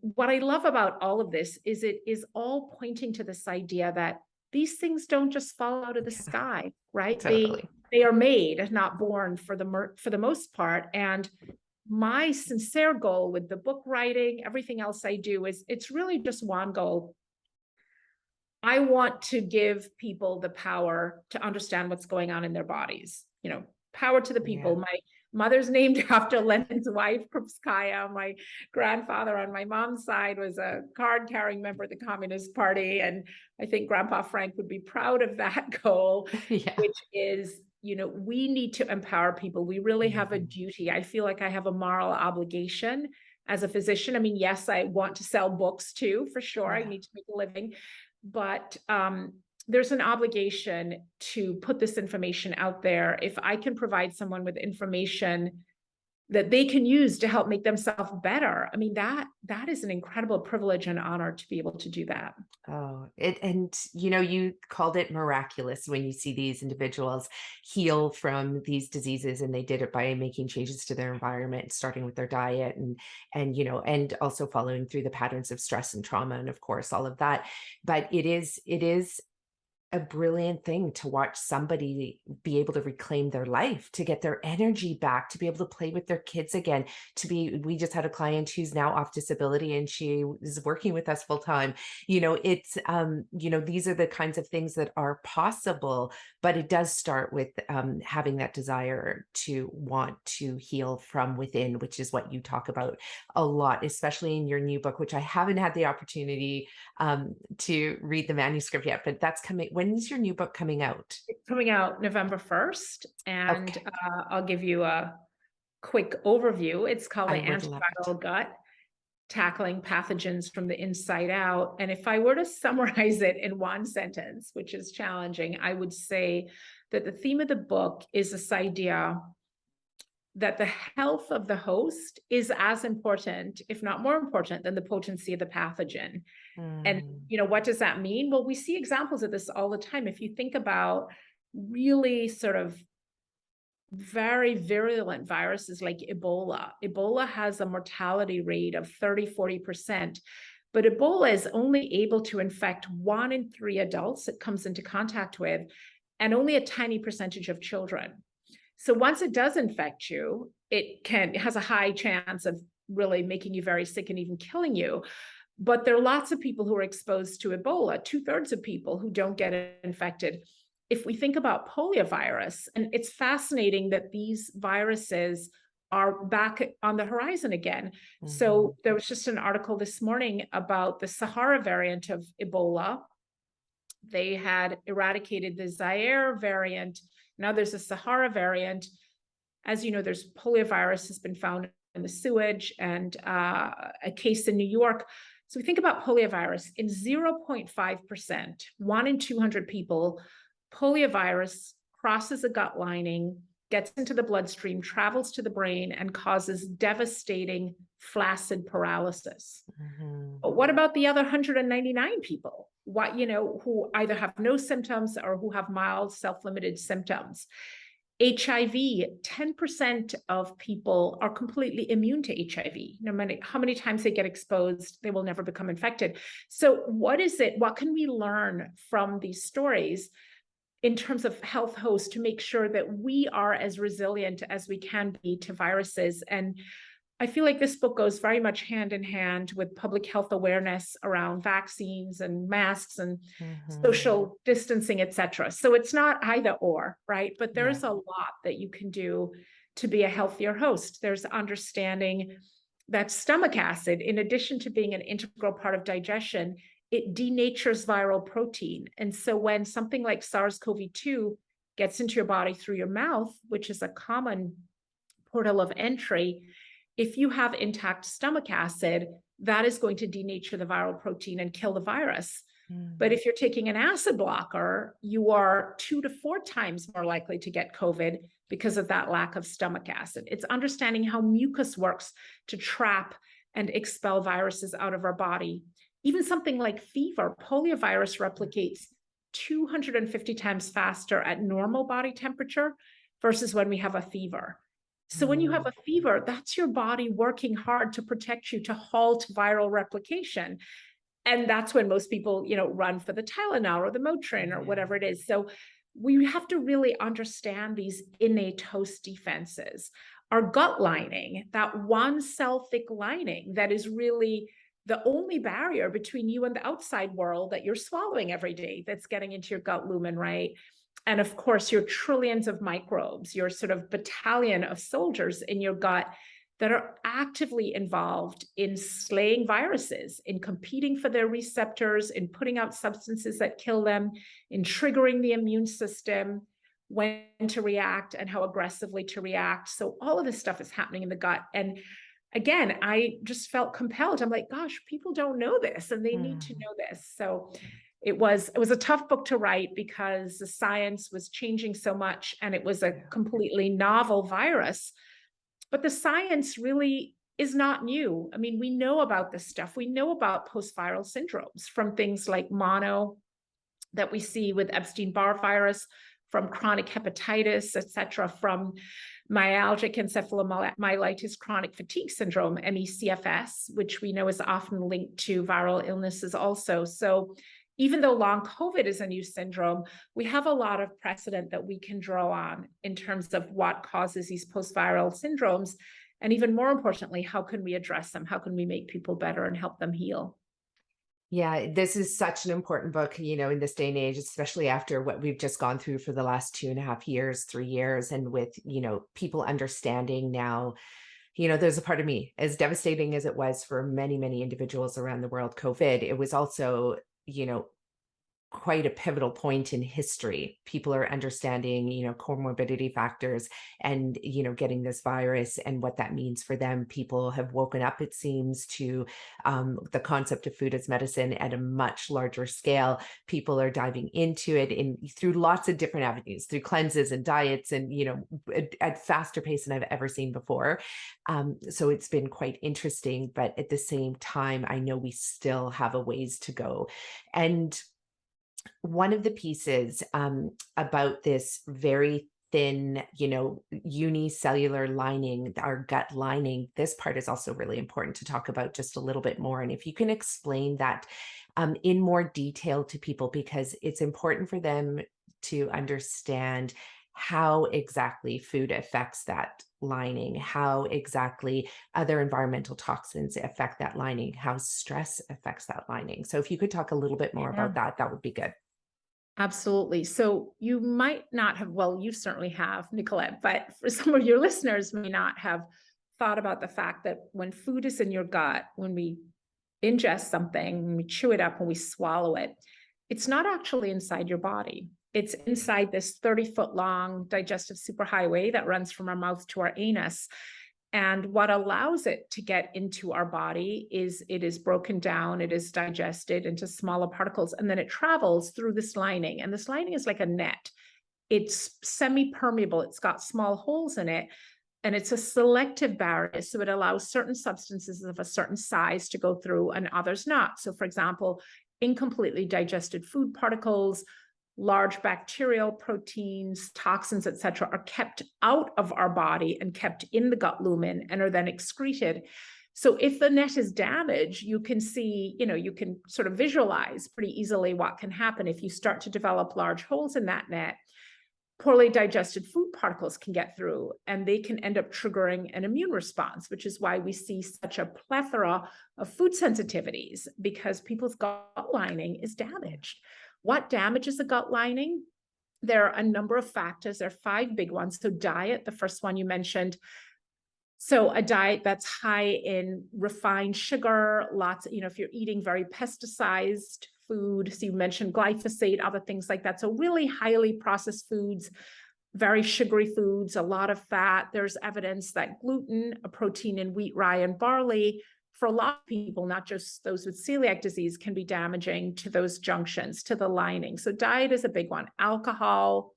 what I love about all of this is it is all pointing to this idea that these things don't just fall out of the Yeah. sky, right? Totally. They are made, not born, for the most part. And my sincere goal with the book writing, everything else I do, is it's really just one goal. I want to give people the power to understand what's going on in their bodies. Power to the Yeah. people. My mother's named after Lenin's wife, Krupskaya. My grandfather on my mom's side was a card-carrying member of the Communist Party. And I think Grandpa Frank would be proud of that goal, Yeah. which is, we need to empower people. We really have a Mhm. duty. I feel like I have a moral obligation as a physician. I mean, yes, I want to sell books too, for sure. I Yeah. need to make a living. But there's an obligation to put this information out there. If I can provide someone with information that they can use to help make themselves better. I mean, that is an incredible privilege and honor to be able to do that. Oh, and you called it miraculous when you see these individuals heal from these diseases, and they did it by making changes to their environment, starting with their diet, and also following through the patterns of stress and trauma, and of course all of that. But it is a brilliant thing to watch somebody be able to reclaim their life, to get their energy back, to be able to play with their kids again, we just had a client who's now off disability and she is working with us full time. These are the kinds of things that are possible, but it does start with having that desire to want to heal from within, which is what you talk about a lot, especially in your new book, which I haven't had the opportunity to read the manuscript yet, but that's coming. When's your new book coming out? It's coming out November 1st, and Okay. I'll give you a quick overview. It's called The I would love it. Antiviral Gut: Tackling Pathogens from the Inside Out. And if I were to summarize it in one sentence, which is challenging, I would say that the theme of the book is this idea that the health of the host is as important, if not more important, than the potency of the pathogen. And, Mm, what does that mean? Well, we see examples of this all the time. If you think about really sort of very virulent viruses like Ebola has a mortality rate of 30-40%, but Ebola is only able to infect 1 in 3 adults it comes into contact with, and only a tiny percentage of children. So once it does infect you, it has a high chance of really making you very sick and even killing you. But there are lots of people who are exposed to Ebola, 2/3 of people who don't get infected. If we think about poliovirus, and it's fascinating that these viruses are back on the horizon again. mhm, So there was just an article this morning about the Sahara variant of Ebola. They had eradicated the Zaire variant. Now there's a Sahara variant. As you know, there's poliovirus has been found in the sewage, and a case in New York. So we think about poliovirus in 0.5%, 1 in 200 people, poliovirus crosses a gut lining, gets into the bloodstream, travels to the brain, and causes devastating flaccid paralysis. mhm. But what about the other 199 people? Who either have no symptoms or who have mild self-limited symptoms? HIV, 10% of people are completely immune to HIV. No matter how many times they get exposed, they will never become infected. So what is it? What can we learn from these stories in terms of health hosts to make sure that we are as resilient as we can be to viruses? And I feel like this book goes very much hand in hand with public health awareness around vaccines and masks and Mhm. social distancing, et cetera. So it's not either or, right? But Yeah. there's a lot that you can do to be a healthier host. There's understanding that stomach acid, in addition to being an integral part of digestion, it denatures viral protein. And so when something like SARS-CoV-2 gets into your body through your mouth, which is a common portal of entry, if you have intact stomach acid, that is going to denature the viral protein and kill the virus. But Mm, if you're taking an acid blocker, you are 2 to 4 times more likely to get COVID because of that lack of stomach acid. It's understanding how mucus works to trap and expel viruses out of our body. Even something like fever, poliovirus replicates 250 times faster at normal body temperature versus when we have a fever. So when you have mm. a fever, that's your body working hard to protect you, to halt viral replication. And that's when most people, run for the Tylenol or the Motrin or Yeah. whatever it is. So we have to really understand these innate host defenses. Our gut lining, that one cell thick lining that is really the only barrier between you and the outside world that you're swallowing every day, that's getting into your gut lumen, right? And of course, your trillions of microbes, your sort of battalion of soldiers in your gut that are actively involved in slaying viruses, in competing for their receptors, in putting out substances that kill them, in triggering the immune system, when to react and how aggressively to react. So all of this stuff is happening in the gut. And again, I just felt compelled. I'm like, gosh, people don't know this and they need to Mm, know this. So it was a tough book to write because the science was changing so much and it was a yeah. completely novel virus. But the science really is not new. I mean, we know about this stuff. We know about post-viral syndromes from things like mono that we see with Epstein-Barr virus, from chronic hepatitis, et cetera, from myalgic encephalomyelitis chronic fatigue syndrome, MECFS, which we know is often linked to viral illnesses also. So even though long COVID is a new syndrome, we have a lot of precedent that we can draw on in terms of what causes these post-viral syndromes. And even more importantly, how can we address them? How can we make people better and help them heal? Yeah, this is such an important book, in this day and age, especially after what we've just gone through for the last 2.5 years, 3 years, and with, people understanding now. There's a part of me, as devastating as it was for many, many individuals around the world, COVID, it was also, quite a pivotal point in history. People are understanding, comorbidity factors and, getting this virus and what that means for them. People have woken up, it seems, to the concept of food as medicine at a much larger scale. People are diving into it through lots of different avenues, through cleanses and diets and, at faster pace than I've ever seen before. So it's been quite interesting, but at the same time, I know we still have a ways to go. And one of the pieces about this very thin, unicellular lining, our gut lining, this part is also really important to talk about just a little bit more. And if you can explain that in more detail to people, because it's important for them to understand how exactly food affects that lining, how exactly other environmental toxins affect that lining, how stress affects that lining. So if you could talk a little bit more about that, that would be good. Absolutely. So you might not have, well, you certainly have, Nicolette, but for some of your listeners may not have thought about the fact that when food is in your gut, when we ingest something, when we chew it up, when we swallow it, it's not actually inside your body. It's inside this 30-foot long digestive superhighway that runs from our mouth to our anus. And what allows it to get into our body is it is broken down, it is digested into smaller particles, and then it travels through this lining. And this lining is like a net. It's semi-permeable, it's got small holes in it, and it's a selective barrier. So it allows certain substances of a certain size to go through and others not. So for example, incompletely digested food particles, large bacterial proteins, toxins, et cetera, are kept out of our body and kept in the gut lumen and are then excreted. So if the net is damaged, you can see, you can sort of visualize pretty easily what can happen if you start to develop large holes in that net. Poorly digested food particles can get through and they can end up triggering an immune response, which is why we see such a plethora of food sensitivities, because people's gut lining is damaged. What damages the gut lining? There are a number of factors. There are 5 big ones. So diet, the first one you mentioned. So a diet that's high in refined sugar, lots, if you're eating very pesticized food, so you mentioned glyphosate, other things like that. So really highly processed foods, very sugary foods, a lot of fat. There's evidence that gluten, a protein in wheat, rye, and barley, for a lot of people, not just those with celiac disease, can be damaging to those junctions, to the lining. So diet is a big one. Alcohol,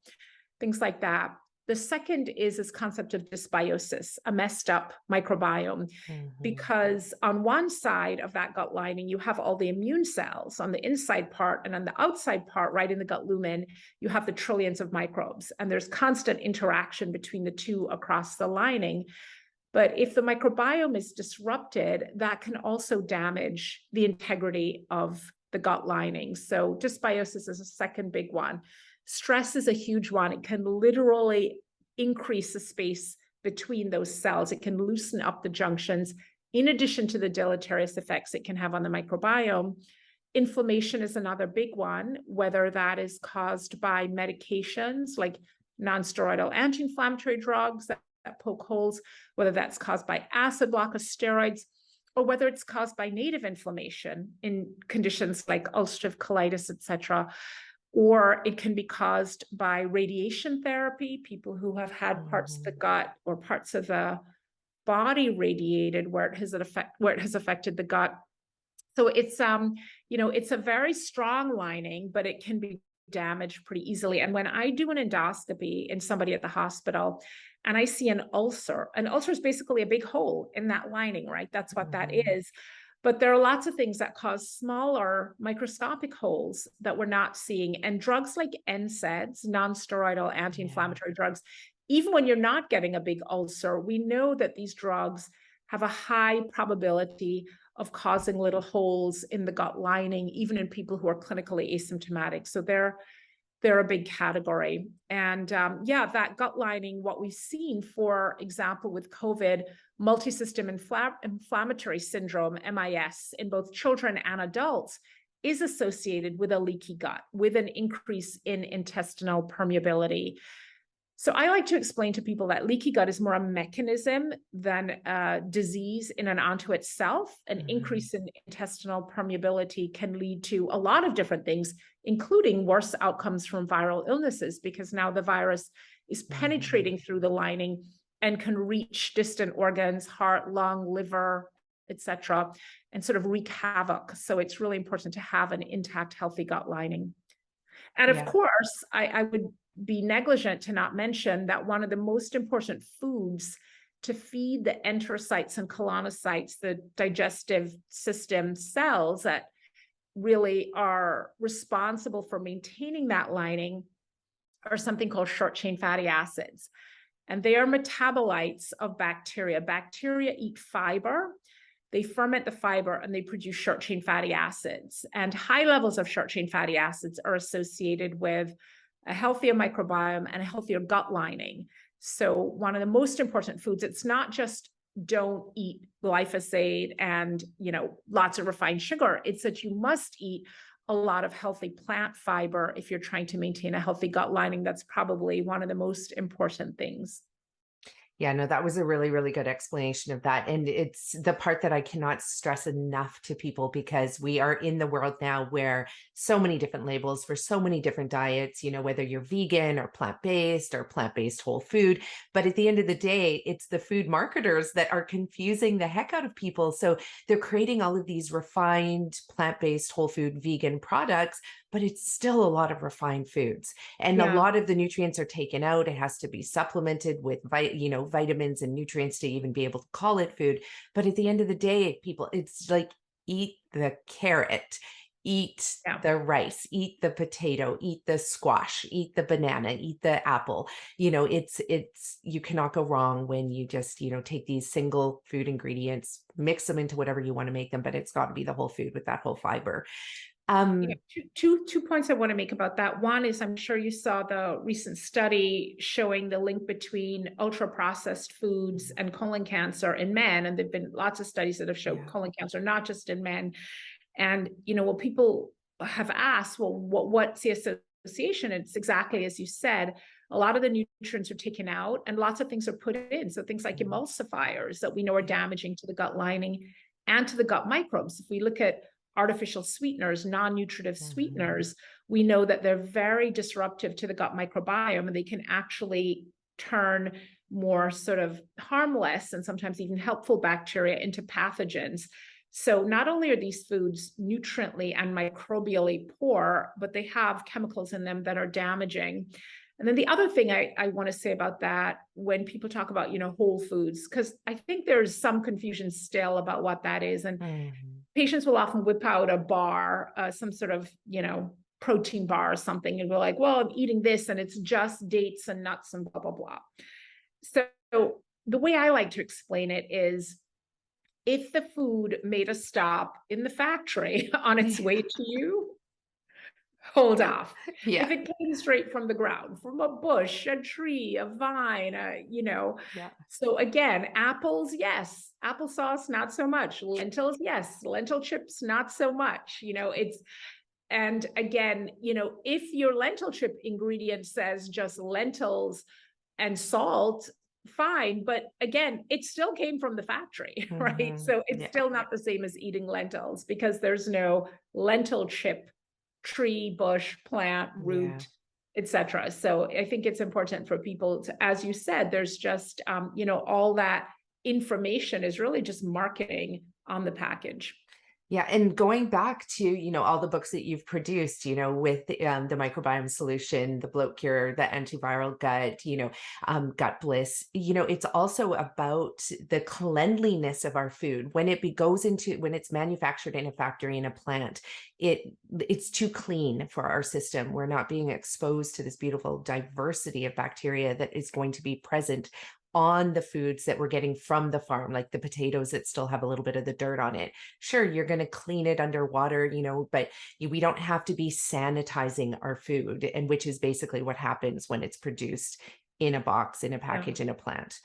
things like that. The second is this concept of dysbiosis, a messed up microbiome, because on one side of that gut lining, you have all the immune cells on the inside part, and on the outside part, right in the gut lumen, you have the trillions of microbes, and there's constant interaction between the two across the lining. But if the microbiome is disrupted, that can also damage the integrity of the gut lining. So dysbiosis is a second big one. Stress is a huge one. It can literally increase the space between those cells. It can loosen up the junctions, in addition to the deleterious effects it can have on the microbiome. Inflammation is another big one, whether that is caused by medications like nonsteroidal anti-inflammatory drugs that poke holes, whether that's caused by acid blockers, steroids, or whether it's caused by native inflammation in conditions like ulcerative colitis, et cetera. Or it can be caused by radiation therapy, people who have had parts of the gut or parts of the body radiated where it has affected the gut. So it's it's a very strong lining, but it can be damaged pretty easily. And when I do an endoscopy in somebody at the hospital, and I see an ulcer. An ulcer is basically a big hole in that lining, right? That's what that is. But there are lots of things that cause smaller microscopic holes that we're not seeing. And drugs like NSAIDs, non-steroidal anti-inflammatory drugs, even when you're not getting a big ulcer, we know that these drugs have a high probability of causing little holes in the gut lining, even in people who are clinically asymptomatic. So they're a big category. And that gut lining, what we've seen, for example, with COVID, multisystem inflammatory syndrome, MIS, in both children and adults, is associated with a leaky gut, with an increase in intestinal permeability. So I like to explain to people that leaky gut is more a mechanism than a disease in and onto itself. An increase in intestinal permeability can lead to a lot of different things, including worse outcomes from viral illnesses, because now the virus is penetrating through the lining and can reach distant organs, heart, lung, liver, etc., and sort of wreak havoc. So it's really important to have an intact, healthy gut lining. And of course, I would be negligent to not mention that one of the most important foods to feed the enterocytes and colonocytes, the digestive system cells that really are responsible for maintaining that lining, are something called short-chain fatty acids. And they are metabolites of bacteria. Bacteria eat fiber. They ferment the fiber and they produce short-chain fatty acids. And high levels of short-chain fatty acids are associated with a healthier microbiome and a healthier gut lining. So one of the most important foods, it's not just don't eat glyphosate and, lots of refined sugar. It's that you must eat a lot of healthy plant fiber if you're trying to maintain a healthy gut lining. That's probably one of the most important things. Yeah, no, that was a really, really good explanation of that. And it's the part that I cannot stress enough to people, because we are in the world now where so many different labels for so many different diets, whether you're vegan or plant-based whole food. But at the end of the day, it's the food marketers that are confusing the heck out of people. So they're creating all of these refined plant-based whole food vegan products, but it's still a lot of refined foods. And a lot of the nutrients are taken out. It has to be supplemented with, vitamins and nutrients to even be able to call it food. But at the end of the day, people, it's like, eat the carrot, eat the rice, eat the potato, eat the squash, eat the banana, eat the apple. It's you cannot go wrong when you just, take these single food ingredients, mix them into whatever you want to make them, but it's got to be the whole food with that whole fiber. Two points I want to make about that. One is, I'm sure you saw the recent study showing the link between ultra-processed foods and colon cancer in men. And there've been lots of studies that have shown colon cancer, not just in men. And, what people have asked, well, what's the association? It's exactly as you said. A lot of the nutrients are taken out and lots of things are put in. So things like emulsifiers that we know are damaging to the gut lining and to the gut microbes. If we look at artificial sweeteners, non-nutritive sweeteners, we know that they're very disruptive to the gut microbiome, and they can actually turn more sort of harmless and sometimes even helpful bacteria into pathogens. So not only are these foods nutriently and microbially poor, but they have chemicals in them that are damaging. And then the other thing I want to say about that, when people talk about, whole foods, because I think there's some confusion still about what that is. And patients will often whip out a bar, some sort of, protein bar or something. And we're like, well, I'm eating this and it's just dates and nuts and blah, blah, blah. So the way I like to explain it is, if the food made a stop in the factory on its way to you, hold off. If it came straight from the ground, from a bush, a tree, a vine, So again, apples, yes. Applesauce, not so much. Lentils, yes. Lentil chips, not so much. And again, if your lentil chip ingredient says just lentils and salt, fine. But again, it still came from the factory, right? So it's still not the same as eating lentils, because there's no lentil chip tree, bush, plant, root, etc. So I think it's important for people to, as you said, there's just, all that information is really just marketing on the package. Yeah, and going back to, all the books that you've produced, with the Microbiome Solution, the Bloat Cure, the Antiviral Gut, Gutbliss, it's also about the cleanliness of our food. When when it's manufactured in a factory, in a plant, it's too clean for our system. We're not being exposed to this beautiful diversity of bacteria that is going to be present on the foods that we're getting from the farm, like the potatoes that still have a little bit of the dirt on it. Sure, you're going to clean it underwater, but we don't have to be sanitizing our food, and which is basically what happens when it's produced in a box, in a Yeah. package, in a plant.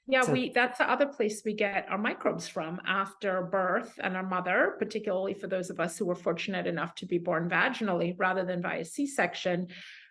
Yeah, So that's the other place we get our microbes from after birth, and our mother, particularly for those of us who were fortunate enough to be born vaginally rather than via C-section.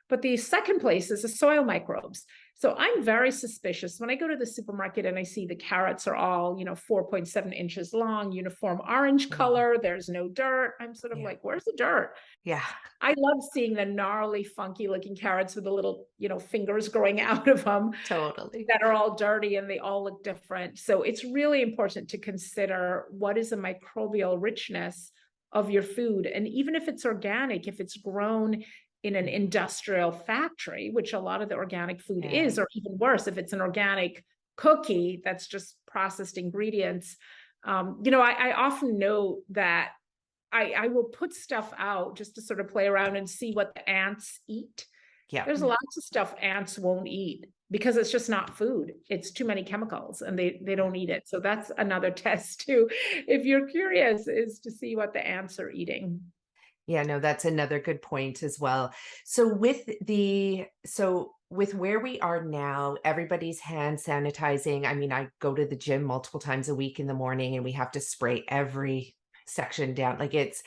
But the second place is the soil microbes. So I'm very suspicious when I go to the supermarket and I see the carrots are all, 4.7 inches long, uniform orange color, there's no dirt. I'm sort of yeah, like, where's the dirt? yeah, I love seeing the gnarly, funky looking carrots with the little, fingers growing out of them totally. that are all dirty and they all look different. So it's really important to consider what is the microbial richness of your food. And even if it's organic, if it's grown in an industrial factory, which a lot of the organic food Yeah. is, or even worse, if it's an organic cookie that's just processed ingredients. I often note that I will put stuff out just to sort of play around and see what the ants eat. Yeah. There's lots of stuff ants won't eat because it's just not food. It's too many chemicals and they don't eat it. So that's another test too, if you're curious, is to see what the ants are eating. Yeah, no, that's another good point as well. So with where we are now, everybody's hand sanitizing. I mean, I go to the gym multiple times a week in the morning and we have to spray every section down. Like it's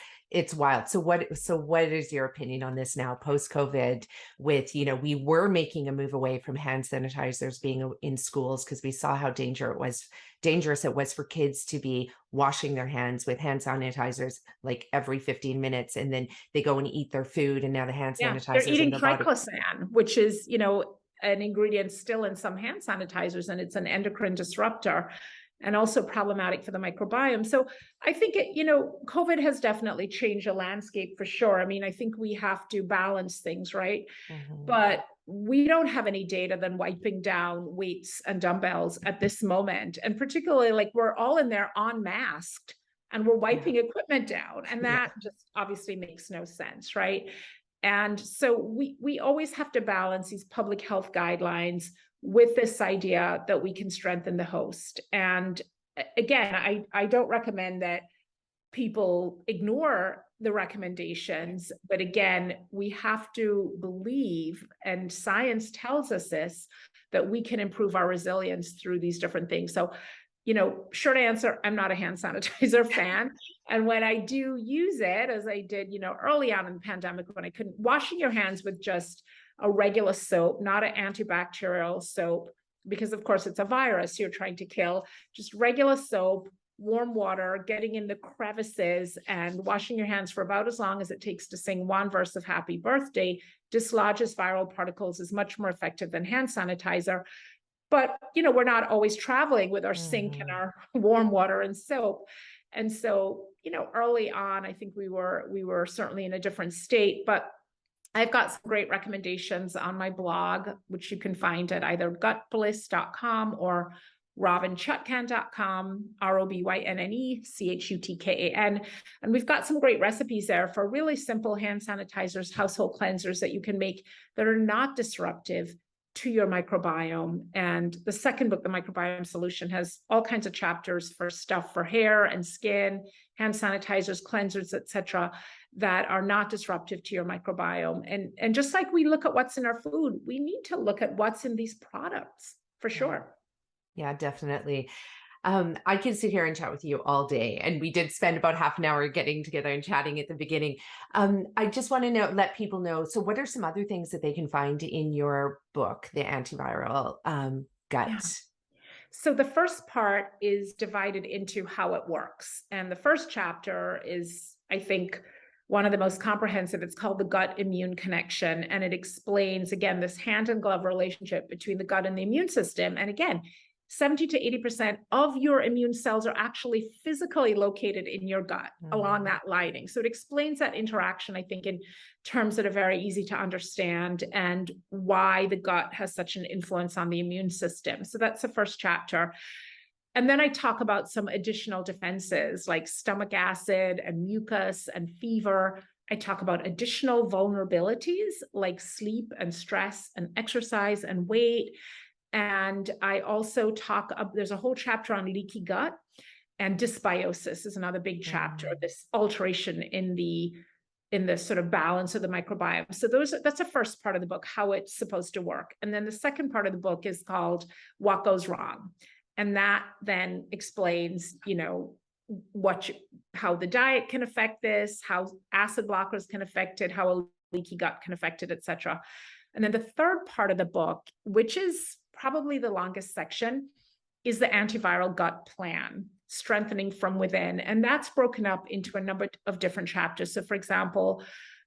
wild. So what is your opinion on this now post COVID with, we were making a move away from hand sanitizers being in schools because we saw how dangerous it was for kids to be washing their hands with hand sanitizers like every 15 minutes, and then they go and eat their food and now the hand Yeah, they're sanitizers in eating their body. triclosan, which is, an ingredient still in some hand sanitizers, and it's an endocrine disruptor and also problematic for the microbiome. So I think COVID has definitely changed the landscape for sure. I mean, I think we have to balance things, right? Mhm. But we don't have any data than wiping down weights and dumbbells at this moment. And particularly like we're all in there unmasked and we're wiping equipment down. And that just obviously makes no sense, right? And so we always have to balance these public health guidelines with this idea that we can strengthen the host. And again, I don't recommend that people ignore the recommendations, but again, we have to believe, and science tells us this, that we can improve our resilience through these different things. So, short answer, I'm not a hand sanitizer fan. And when I do use it, as I did, early on in the pandemic, when I couldn't, washing your hands with just a regular soap, not an antibacterial soap, because of course it's a virus you're trying to kill, just regular soap, warm water, getting in the crevices and washing your hands for about as long as it takes to sing one verse of Happy Birthday dislodges viral particles, is much more effective than hand sanitizer. But, we're not always traveling with our sink and our warm water and soap. And so, early on, I think we were certainly in a different state, but I've got some great recommendations on my blog, which you can find at either gutbliss.com or robynchutkan.com, ROBYNNECHUTKAN. And we've got some great recipes there for really simple hand sanitizers, household cleansers that you can make that are not disruptive to your microbiome. And the second book, The Microbiome Solution, has all kinds of chapters for stuff for hair and skin, hand sanitizers, cleansers, etc., that are not disruptive to your microbiome. And just like we look at what's in our food, we need to look at what's in these products for sure. Yeah, definitely. I can sit here and chat with you all day, and we did spend about half an hour getting together and chatting at the beginning. I just want to let people know. So, what are some other things that they can find in your book, The Antiviral Gut? Yeah. So the first part is divided into how it works, and the first chapter is, I think, one of the most comprehensive. It's called the gut immune connection, and it explains again this hand and glove relationship between the gut and the immune system. And again, 70 to 80% of your immune cells are actually physically located in your gut along that lining. So it explains that interaction, I think, in terms that are very easy to understand, and why the gut has such an influence on the immune system. So that's the first chapter. And then I talk about some additional defenses like stomach acid and mucus and fever. I talk about additional vulnerabilities like sleep and stress and exercise and weight. And I also talk, there's a whole chapter on leaky gut, and dysbiosis is another big chapter, this alteration in the sort of balance of the microbiome. So that's the first part of the book, how it's supposed to work. And then the second part of the book is called What Goes Wrong. And that then explains, how the diet can affect this, how acid blockers can affect it, how a leaky gut can affect it, et cetera. And then the third part of the book, which is probably the longest section, is the antiviral gut plan, strengthening from within. And that's broken up into a number of different chapters. So for example,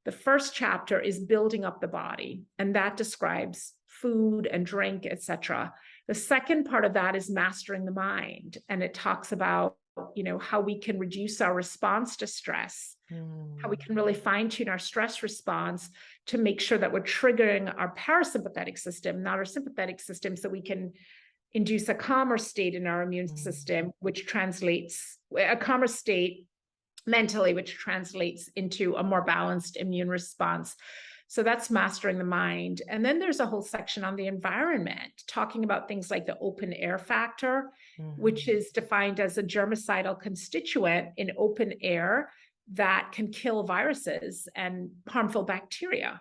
the first chapter is building up the body, and that describes food and drink, etc. The second part of that is mastering the mind, and it talks about how we can reduce our response to stress, how we can really fine-tune our stress response to make sure that we're triggering our parasympathetic system, not our sympathetic system, so we can induce a calmer state in our immune system, which translates a calmer state mentally, which translates into a more balanced immune response. So that's mastering the mind. And then there's a whole section on the environment, talking about things like the open air factor, which is defined as a germicidal constituent in open air that can kill viruses and harmful bacteria.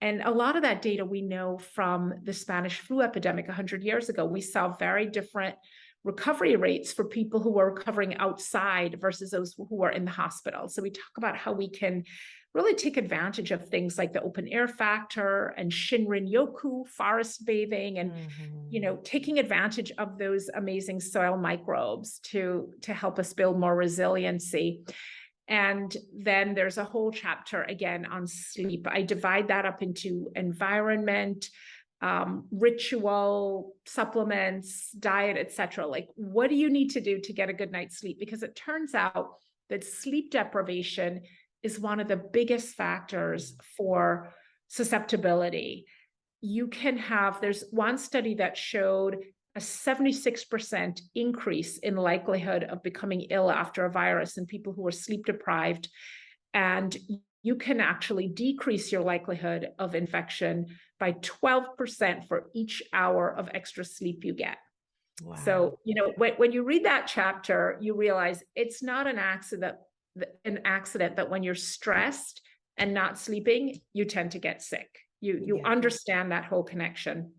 And a lot of that data we know from the Spanish flu epidemic 100 years ago. We saw very different recovery rates for people who were recovering outside versus those who were in the hospital. So we talk about how we can really take advantage of things like the open air factor and Shinrin Yoku, forest bathing, and taking advantage of those amazing soil microbes to help us build more resiliency. And then there's a whole chapter again on sleep. I divide that up into environment, ritual, supplements, diet, etc. Like, what do you need to do to get a good night's sleep? Because it turns out that sleep deprivation is one of the biggest factors for susceptibility. There's one study that showed a 76% increase in likelihood of becoming ill after a virus in people who are sleep deprived. And you can actually decrease your likelihood of infection by 12% for each hour of extra sleep you get. Wow. So, when you read that chapter, you realize it's not an accident that when you're stressed and not sleeping, you tend to get sick. You understand that whole connection.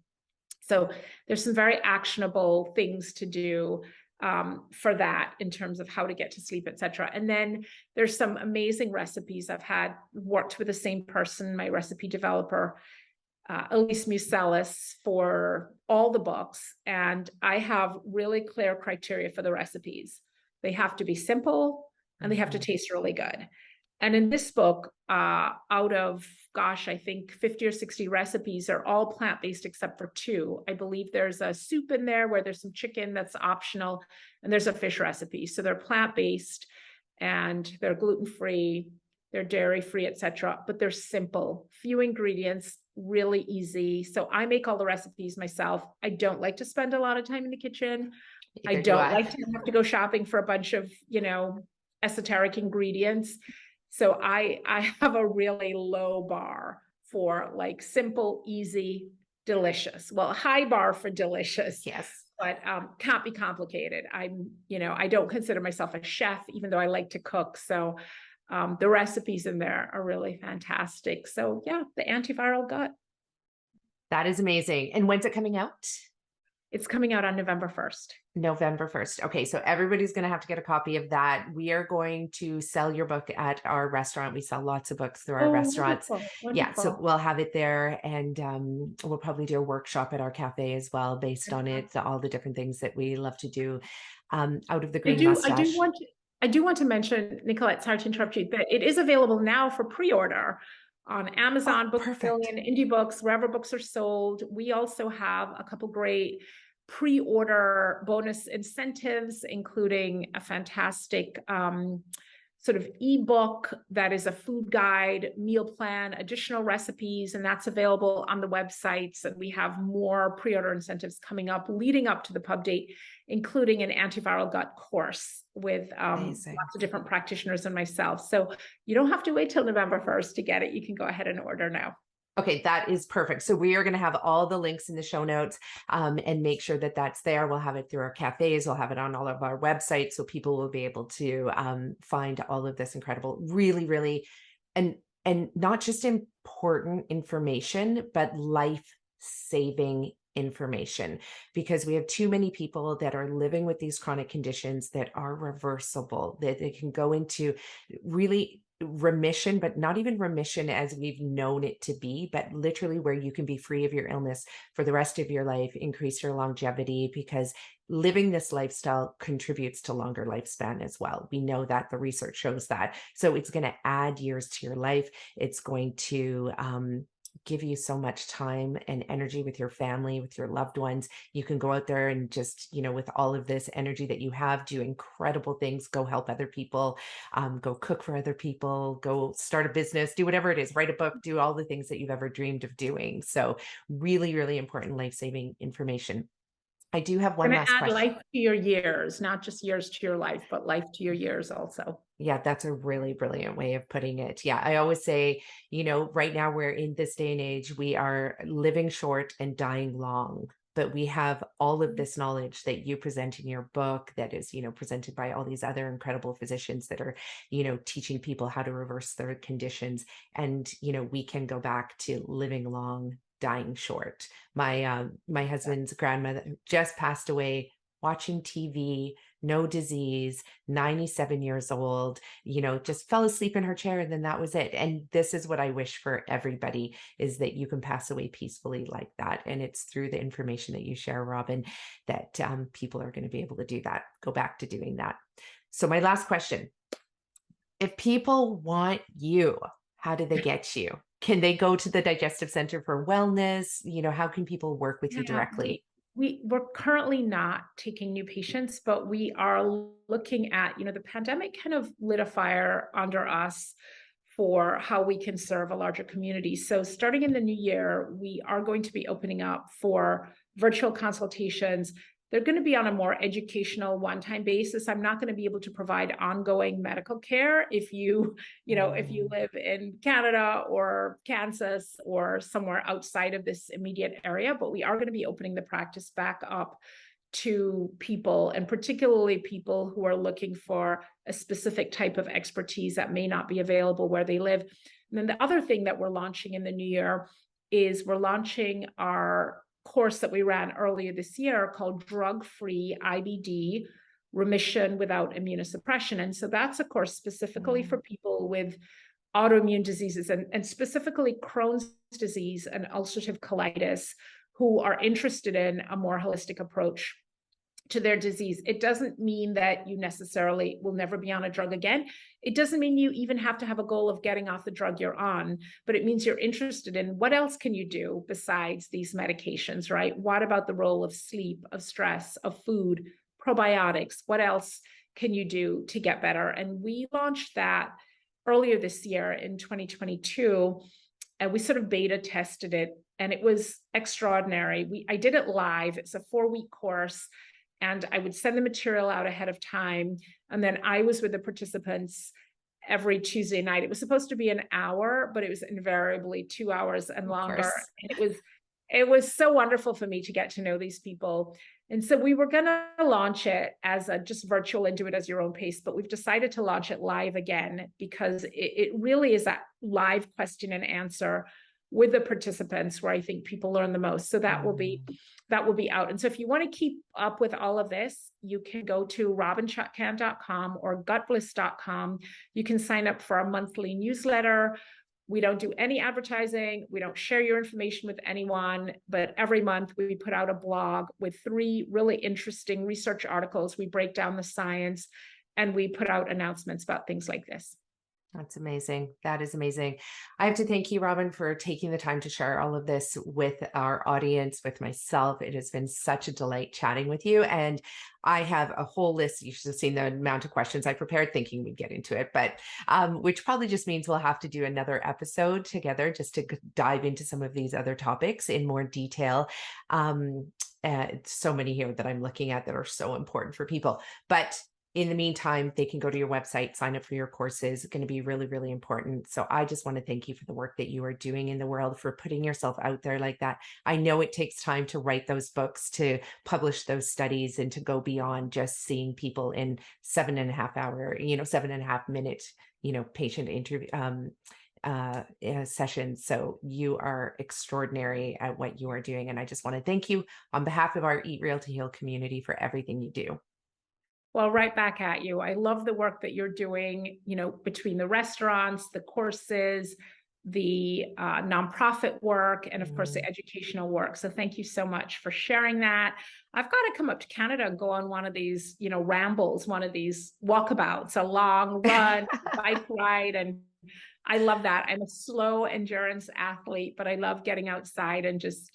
So there's some very actionable things to do for that in terms of how to get to sleep, et cetera. And then there's some amazing recipes. I've worked with the same person, my recipe developer, Elise Muselis, for all the books. And I have really clear criteria for the recipes. They have to be simple and they have to taste really good. And in this book, out of, I think 50 or 60 recipes are all plant-based except for 2. I believe there's a soup in there where there's some chicken that's optional, and there's a fish recipe. So they're plant-based and they're gluten-free, they're dairy-free, etc. But they're simple, few ingredients, really easy. So I make all the recipes myself. I don't like to spend a lot of time in the kitchen. I don't like to have to go shopping for a bunch of, esoteric ingredients. So I have a really low bar for like simple, easy, delicious. Well, a high bar for delicious. Yes. But can't be complicated. I don't consider myself a chef, even though I like to cook. So the recipes in there are really fantastic. So yeah, the antiviral gut. That is amazing. And when's it coming out? It's coming out on November 1st. November 1st. Okay. So everybody's going to have to get a copy of that. We are going to sell your book at our restaurant. We sell lots of books through our restaurants. Wonderful. Yeah. So we'll have it there, and we'll probably do a workshop at our cafe as well, based on it, all the different things that we love to do out of the green mustache. I do want to mention, Nicolette, sorry to interrupt you, but it is available now for pre-order on Amazon, Book Billion, Indie Books, wherever books are sold. We also have a couple great pre-order bonus incentives, including a fantastic sort of ebook that is a food guide, meal plan, additional recipes, and that's available on the websites. And we have more pre-order incentives coming up leading up to the pub date, including an antiviral gut course with lots of different practitioners and myself. So you don't have to wait till November 1st to get it. You can go ahead and order now. Okay, that is perfect. So we are going to have all the links in the show notes and make sure that that's there. We'll have it through our cafes. We'll have it on all of our websites so people will be able to find all of this incredible, really, really, and not just important information, but life-saving information, because we have too many people that are living with these chronic conditions that are reversible, that they can go into really remission, but not even remission as we've known it to be, but literally where you can be free of your illness for the rest of your life, increase your longevity, because living this lifestyle contributes to longer lifespan as well. We know that, the research shows that. So it's going to add years to your life. It's going to give you so much time and energy with your family, with your loved ones. You can go out there and just, with all of this energy that you have, do incredible things, go help other people, go cook for other people, go start a business, do whatever it is, write a book, do all the things that you've ever dreamed of doing. So really, really important life-saving information. I do have one last question. Life to your years, not just years to your life, but life to your years also. Yeah, that's a really brilliant way of putting it. Yeah, I always say, right now we're in this day and age, we are living short and dying long, but we have all of this knowledge that you present in your book that is, presented by all these other incredible physicians that are, teaching people how to reverse their conditions. And, we can go back to living long, dying short. My husband's grandmother just passed away watching TV, no disease, 97 years old, just fell asleep in her chair, and then that was it. And this is what I wish for everybody, is that you can pass away peacefully like that. And it's through the information that you share, Robynne, that people are going to be able to do that, go back to doing that. So my last question, if people want you, how do they get you? Can they go to the Digestive Center for Wellness? How can people work with you directly? We're currently not taking new patients, but we are looking at, the pandemic kind of lit a fire under us for how we can serve a larger community. So starting in the new year, we are going to be opening up for virtual consultations. They're going to be on a more educational one-time basis. I'm not going to be able to provide ongoing medical care if you live in Canada or Kansas or somewhere outside of this immediate area, but we are going to be opening the practice back up to people, and particularly people who are looking for a specific type of expertise that may not be available where they live. And then the other thing that we're launching in the new year is we're launching our course that we ran earlier this year called Drug-Free IBD Remission Without Immunosuppression. And so that's a course specifically for people with autoimmune diseases and specifically Crohn's disease and ulcerative colitis who are interested in a more holistic approach to their disease. It doesn't mean that you necessarily will never be on a drug again. It doesn't mean you even have to have a goal of getting off the drug you're on, but it means you're interested in what else can you do besides these medications, right? What about the role of sleep, of stress, of food, probiotics? What else can you do to get better? And we launched that earlier this year in 2022, and we sort of beta tested it, and it was extraordinary. I did it live. It's a 4-week course. And I would send the material out ahead of time. And then I was with the participants every Tuesday night. It was supposed to be an hour, but it was invariably 2 hours and longer. And it was so wonderful for me to get to know these people. And so we were going to launch it as a just virtual and do it as your own pace, but we've decided to launch it live again because it really is that live question and answer with the participants where I think people learn the most. So that will be out. And so if you want to keep up with all of this, you can go to robynchutkan.com or gutbliss.com. You can sign up for our monthly newsletter. We don't do any advertising. We don't share your information with anyone, but every month we put out a blog with 3 really interesting research articles. We break down the science and we put out announcements about things like this. That's amazing. That is amazing. I have to thank you, Robin, for taking the time to share all of this with our audience, with myself. It has been such a delight chatting with you. And I have a whole list. You should have seen the amount of questions I prepared thinking we'd get into it, but which probably just means we'll have to do another episode together just to dive into some of these other topics in more detail. So many here that I'm looking at that are so important for people. But in the meantime, they can go to your website, sign up for your courses. It's going to be really, really important. So I just want to thank you for the work that you are doing in the world, for putting yourself out there like that. I know it takes time to write those books, to publish those studies, and to go beyond just seeing people in 7.5 hour, 7.5 minute, patient interview sessions. So you are extraordinary at what you are doing. And I just want to thank you on behalf of our Eat Real to Heal community for everything you do. Well, right back at you. I love the work that you're doing, between the restaurants, the courses, the nonprofit work, and of course the educational work. So thank you so much for sharing that. I've got to come up to Canada and go on one of these, rambles, one of these walkabouts, a long run, bike ride. And I love that. I'm a slow endurance athlete, but I love getting outside and just,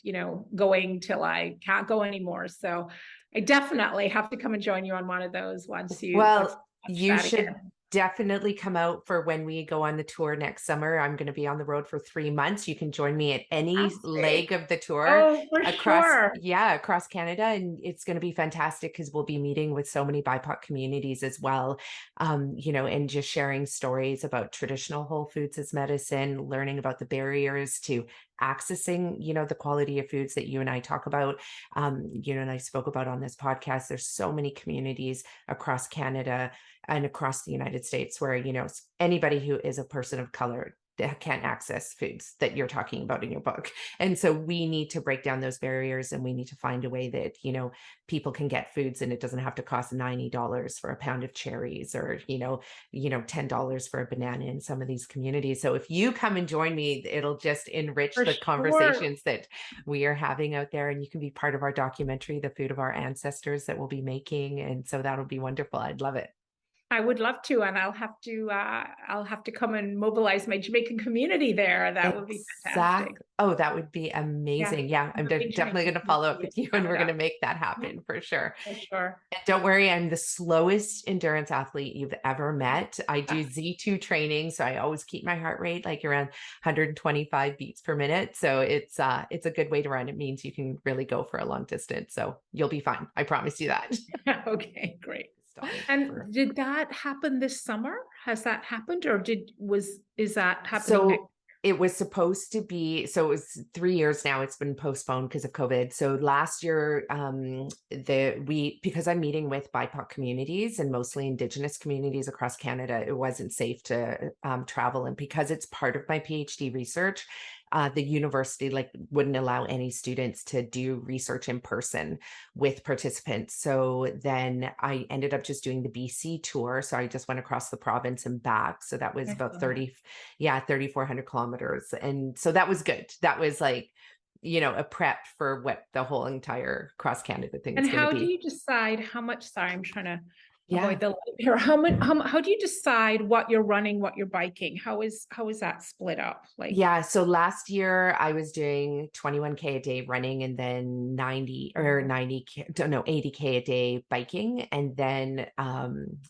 going till I can't go anymore. So I definitely have to come and join you on one of those once you. Well, you should definitely come out for when we go on the tour next summer. I'm going to be on the road for 3 months. You can join me at any leg of the tour. Oh, for sure. Across Canada. And it's going to be fantastic because we'll be meeting with so many BIPOC communities as well, and just sharing stories about traditional whole foods as medicine, learning about the barriers to accessing, the quality of foods that you and I talk about, and I spoke about on this podcast. There's so many communities across Canada and across the United States where, anybody who is a person of color can't access foods that you're talking about in your book. And so we need to break down those barriers, and we need to find a way that, people can get foods and it doesn't have to cost $90 for a pound of cherries or, $10 for a banana in some of these communities. So if you come and join me, it'll just enrich the conversations that we are having out there. And you can be part of our documentary, The Food of Our Ancestors, that we'll be making. And so that'll be wonderful. I'd love it. I would love to, and I'll have to come and mobilize my Jamaican community there. That would be fantastic. Oh, that would be amazing. Yeah, I'm definitely going to follow up with you, and we're going to make that happen for sure. For sure. And don't worry, I'm the slowest endurance athlete you've ever met. I do Z2 training, so I always keep my heart rate like around 125 beats per minute. So it's a good way to run. It means you can really go for a long distance. So you'll be fine. I promise you that. Okay, great. And did that happen this summer? Has that happened, or is that happening? So it was supposed to be, so it was 3 years now. It's been postponed because of COVID. So last year, because I'm meeting with BIPOC communities and mostly Indigenous communities across Canada, it wasn't safe to travel. And because it's part of my PhD research, the university wouldn't allow any students to do research in person with participants. So then I ended up just doing the BC tour. So I just went across the province and back. So that was about 3,400 kilometers. And so that was good. That was a prep for what the whole entire cross Canada thing is going to be. And how do you decide how much, sorry, I'm trying to avoid the light here. How do you decide what you're running, what you're biking? How is that split up? So last year I was doing 21K a day running, and then 80K a day biking. And then it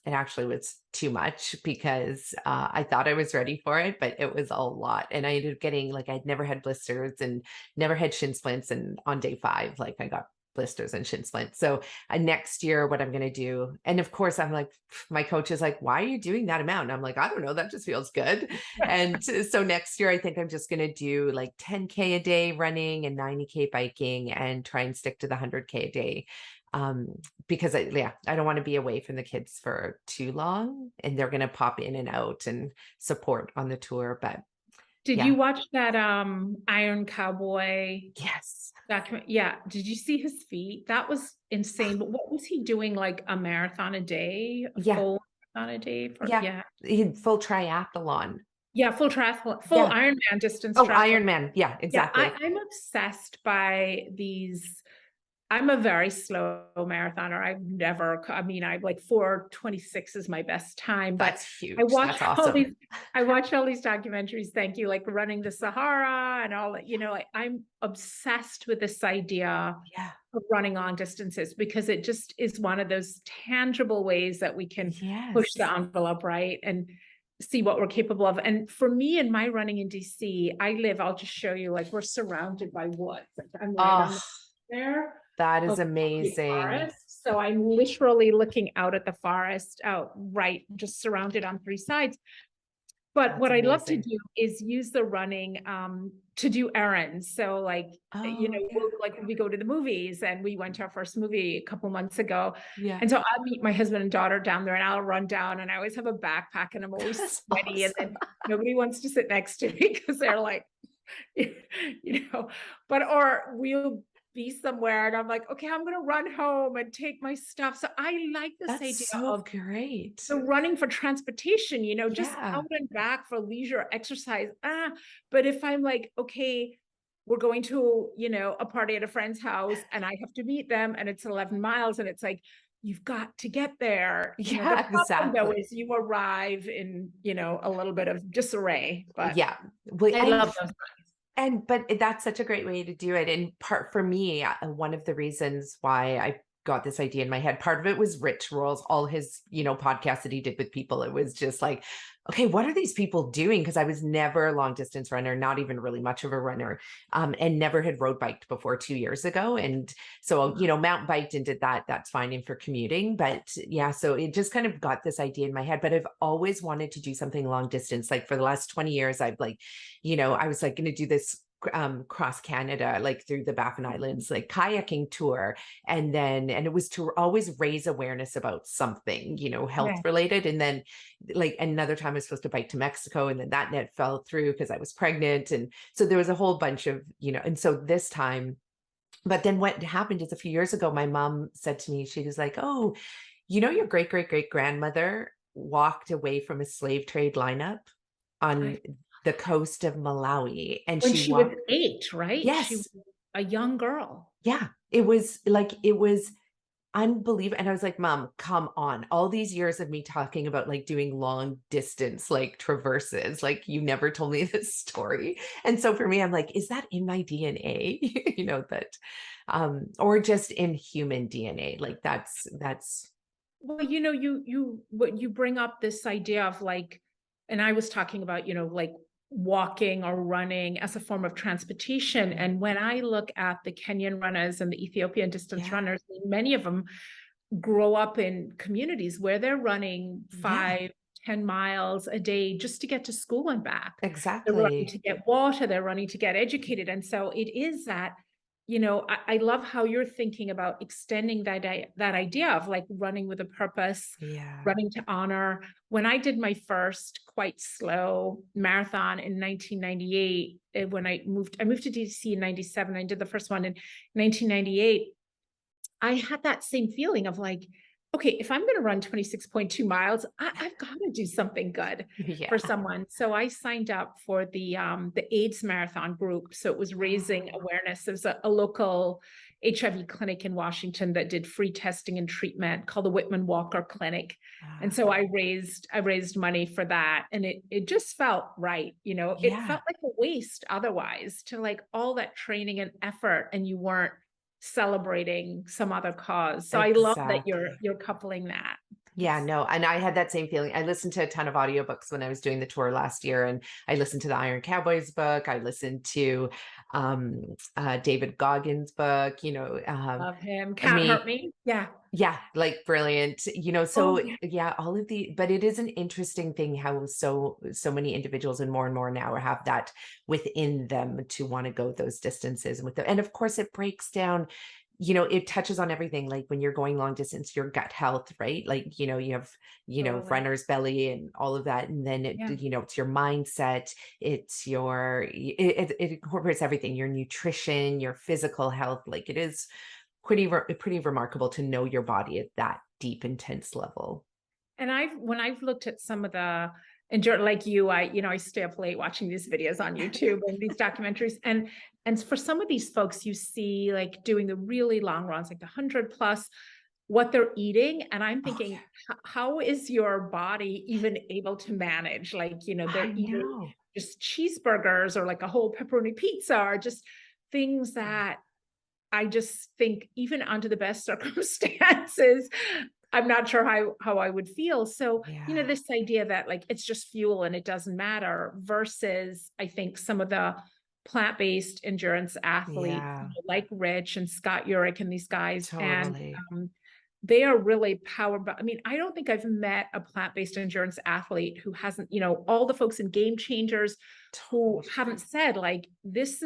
actually was too much because I thought I was ready for it, but it was a lot. And I ended up getting I'd never had blisters and never had shin splints. And on day 5, I got blisters and shin splints. So next year, what I'm going to do, and of course, I'm my coach is why are you doing that amount? And I'm I don't know, that just feels good. And so next year, I think I'm just going to do 10K a day running and 90K biking, and try and stick to the 100K a day. Because I don't want to be away from the kids for too long, and they're going to pop in and out and support on the tour. But did you watch that Iron Cowboy? Yes. Document? Yeah. Did you see his feet? That was insane. But what was he doing? A marathon a day? Full marathon a day? He had full triathlon. Yeah, full triathlon, full Ironman distance. Ironman. Yeah, exactly. Yeah, I'm obsessed by these I'm a very slow marathoner. I like 4:26 is my best time, but That's I huge. watch That's all awesome. these, I watch all these documentaries. Thank you. Like Running the Sahara and all that, I'm obsessed with this idea Yeah. of running long distances because it just is one of those tangible ways that we can push the Yes. envelope, right? And see what we're capable of. And for me in my running in DC, I'll just show you, like we're surrounded by woods. Like, I'm right on Oh, there that is of the amazing. forest. So I'm literally looking out at the forest, out right, just surrounded on three sides. But That's what I love to amazing. do is use the running to do errands. So Oh, yeah. we go to the movies, and we went to our first movie a couple months ago. Yeah. And so I'll meet my husband and daughter down there, and I'll run down, and I always have a backpack, and I'm always That's sweaty. And awesome. then nobody wants to sit next to me because they're like, or we'll be somewhere and I'm like, okay, I'm going to run home and take my stuff. So I like this That's idea so of great. the running for transportation, just Yeah. out and back for leisure exercise. But if I'm like, okay, we're going to, a party at a friend's house and I have to meet them and it's 11 miles and it's like, you've got to get there. The Yeah, problem though exactly. is you arrive in, a little bit of disarray, but Yeah. Well, I love those. but that's such a great way to do it. And part for me, one of the reasons why I got this idea in my head, part of it was Rich Roll's, all his, podcasts that he did with people. It was just like, okay, what are these people doing? Because I was never a long distance runner, not even really much of a runner, and never had road biked before 2 years ago. And so, mountain biked and did that. That's fine in for commuting. But yeah, so it just kind of got this idea in my head. But I've always wanted to do something long distance. Like for the last 20 years, I've I was like going to do this cross Canada, like through the Baffin Islands, like kayaking tour. And it was to always raise awareness about something, health Yeah. related. And then like another time I was supposed to bike to Mexico, and then that net fell through because I was pregnant. And so there was a whole bunch of, and so this time, but then what happened is a few years ago, my mom said to me, she was like, oh, your great, great, great grandmother walked away from a slave trade lineup on I the coast of Malawi, and When she she was walked. 8, right? She Yes. was a young girl. Yeah. It was unbelievable. And I was like, Mom, come on. All these years of me talking about like doing long distance, like traverses, like you never told me this story. And so for me, I'm like, is that in my DNA? Or just in human DNA? Like that's Well, what you bring up this idea of like, and I was talking about, like walking or running as a form of transportation. And when I look at the Kenyan runners and the Ethiopian distance yeah, runners, many of them grow up in communities where they're running yeah, 5-10 miles a day just to get to school and back. They're running to exactly. get water, they're running to get educated. And so it is that, I love how you're thinking about extending that idea of like running with a purpose, Yeah. running to honor. When I did my first quite slow marathon in 1998, when I moved to DC in 97, I did the first one in 1998. I had that same feeling of like, okay, if I'm going to run 26.2 miles, I've got to do something good for Yeah. someone. So I signed up for the AIDS marathon group. So it was raising Oh, awareness. There's a local HIV clinic in Washington that did free testing and treatment called the Whitman Walker Clinic. And so wow. I raised money for that. And it just felt right. It Yeah, felt like a waste otherwise to like all that training and effort, and you weren't celebrating some other cause. So I love that exactly. you're coupling that. Yeah, no, and I had that same feeling. I listened to a ton of audiobooks when I was doing the tour last year, and I listened to the Iron Cowboys book. I listened to David Goggins' book, Love him. I Can't mean, hurt me. Yeah. yeah, like brilliant, Oh so yeah. yeah, but it is an interesting thing how so many individuals and more now have that within them to want to go those distances with them. And of course it breaks down, it touches on everything, like when you're going long distance, your gut health, right? Like, you have, Totally. runner's belly and all of that. And then Yeah. it's your mindset, it incorporates everything, your nutrition, your physical health. Like it is pretty remarkable to know your body at that deep, intense level. And when I've looked at some of the like you, I stay up late watching these videos on YouTube and these documentaries. And And for some of these folks, you see like doing the really long runs, like the 100 plus, what they're eating. And I'm Oh, yeah. thinking, how is your body even able to manage? Like, I they're eating know. just cheeseburgers or like a whole pepperoni pizza or just things Yeah. that I just think even under the best circumstances, I'm not sure how I would feel. So, Yeah. this idea that like it's just fuel and it doesn't matter versus I think some of the plant-based endurance athletes, Yeah. like Rich and Scott Urich and these guys, and Totally. um, they are really powered by, I mean, I don't think I've met a plant-based endurance athlete who hasn't, all the folks in Game Changers who Totally. haven't said like, this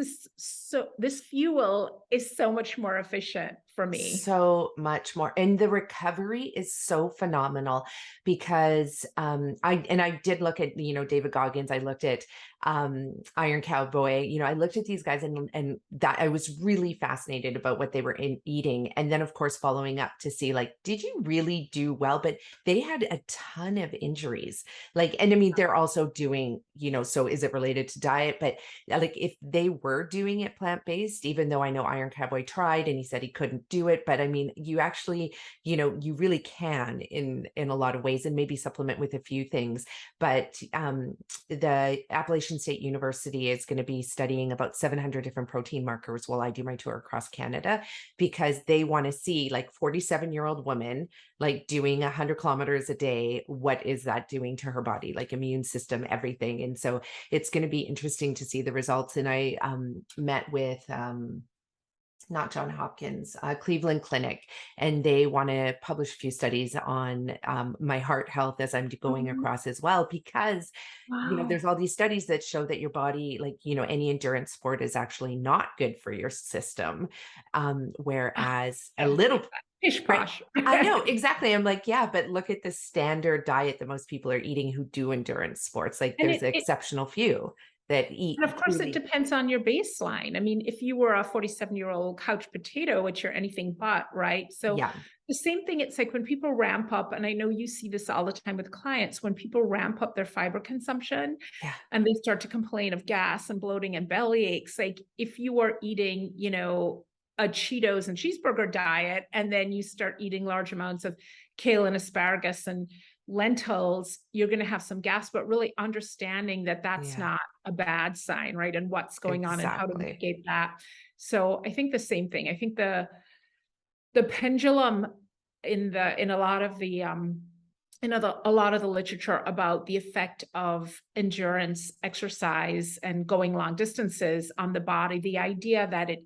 fuel is so much more efficient for me. So much more. And the recovery is so phenomenal because I did look at, David Goggins, I looked at Iron Cowboy, I looked at these guys and that I was really fascinated about what they were eating. And then of course following up to see like, did you really do well? But they had a ton of injuries. Like, and I mean, they're also doing, so is it related to diet? But like if they were doing it plant-based, even though I know Iron Cowboy tried and he said he couldn't do it, but I mean, you actually, you really can in a lot of ways, and maybe supplement with a few things. But the Appalachian State University is going to be studying about 700 different protein markers while I do my tour across Canada, because they want to see like 47-year-old woman like doing 100 kilometers a day, what is that doing to her body, like immune system, everything. And so it's going to be interesting to see the results. And I met with not John Hopkins, Cleveland Clinic, and they want to publish a few studies on my heart health as I'm going Mhm. across as well, because Wow. there's all these studies that show that your body, like, any endurance sport is actually not good for your system. Ah, Whereas a I don't little, believe that. Pish right? posh. I know exactly. I'm like, yeah, but look at the standard diet that most people are eating who do endurance sports. Like And there's it an it exceptional few that eat and of course, it truly. depends on your baseline. I mean, if you were a 47-year-old couch potato, which you're anything but, right? So Yeah. the same thing, it's like when people ramp up, and I know you see this all the time with clients, when people ramp up their fiber consumption Yeah. and they start to complain of gas and bloating and belly aches, like if you are eating, a Cheetos and cheeseburger diet, and then you start eating large amounts of kale and asparagus and lentils, you're going to have some gas, but really understanding that that's Yeah. not a bad sign, right? And what's going on and how to Exactly. mitigate that. So I think the same thing. I think the pendulum in a lot of the a lot of the literature about the effect of endurance exercise and going long distances on the body, the idea that it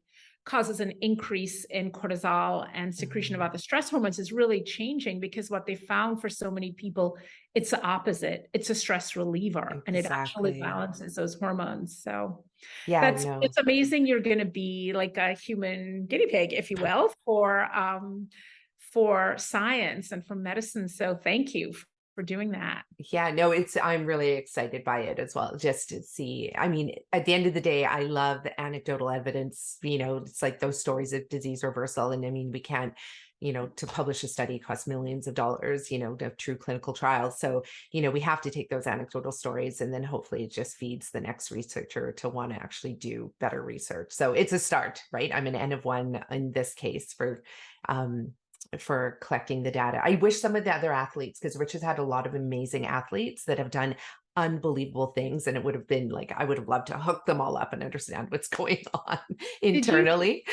causes an increase in cortisol and secretion of Mhm. other stress hormones is really changing, because what they found for so many people, it's the opposite. It's a stress reliever and it actually Exactly. balances those hormones. So Yeah, no. it's amazing. You're going to be like a human guinea pig, if you will, for science and for medicine. So thank you for doing that. Yeah, no, I'm really excited by it as well, just to see. I mean, at the end of the day, I love the anecdotal evidence, it's like those stories of disease reversal. And I mean, we can't, to publish a study costs millions of dollars, to have true clinical trials. So, we have to take those anecdotal stories, and then hopefully it just feeds the next researcher to want to actually do better research. So it's a start, right? I'm an N of one in this case um, for collecting the data. I wish some of the other athletes, because Rich has had a lot of amazing athletes that have done unbelievable things, and it would have been like, I would have loved to hook them all up and understand what's going on Did you internally.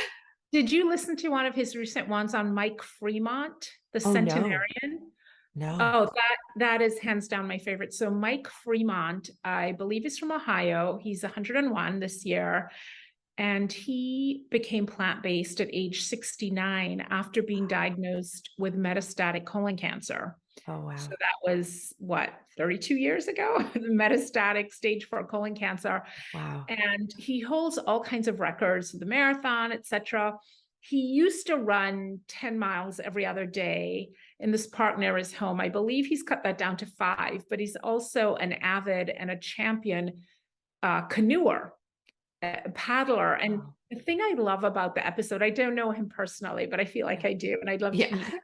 did you listen to one of his recent ones on Mike Fremont, the Oh no, centenarian? no. Oh, that is hands down my favorite. So Mike Fremont, I believe is from Ohio. He's 101 this year. And he became plant-based at age 69 after being diagnosed with metastatic colon cancer. Oh So wow. that was what, 32 years ago, the metastatic stage 4 colon cancer. Wow. And he holds all kinds of records, the marathon, etc. He used to run 10 miles every other day in this park near his home. I believe he's cut that down to 5, but he's also an avid and a champion canoeer, paddler. And Wow. the thing I love about the episode, I don't know him personally, but I feel like Yeah. I do, and I'd love to Yeah. meet him.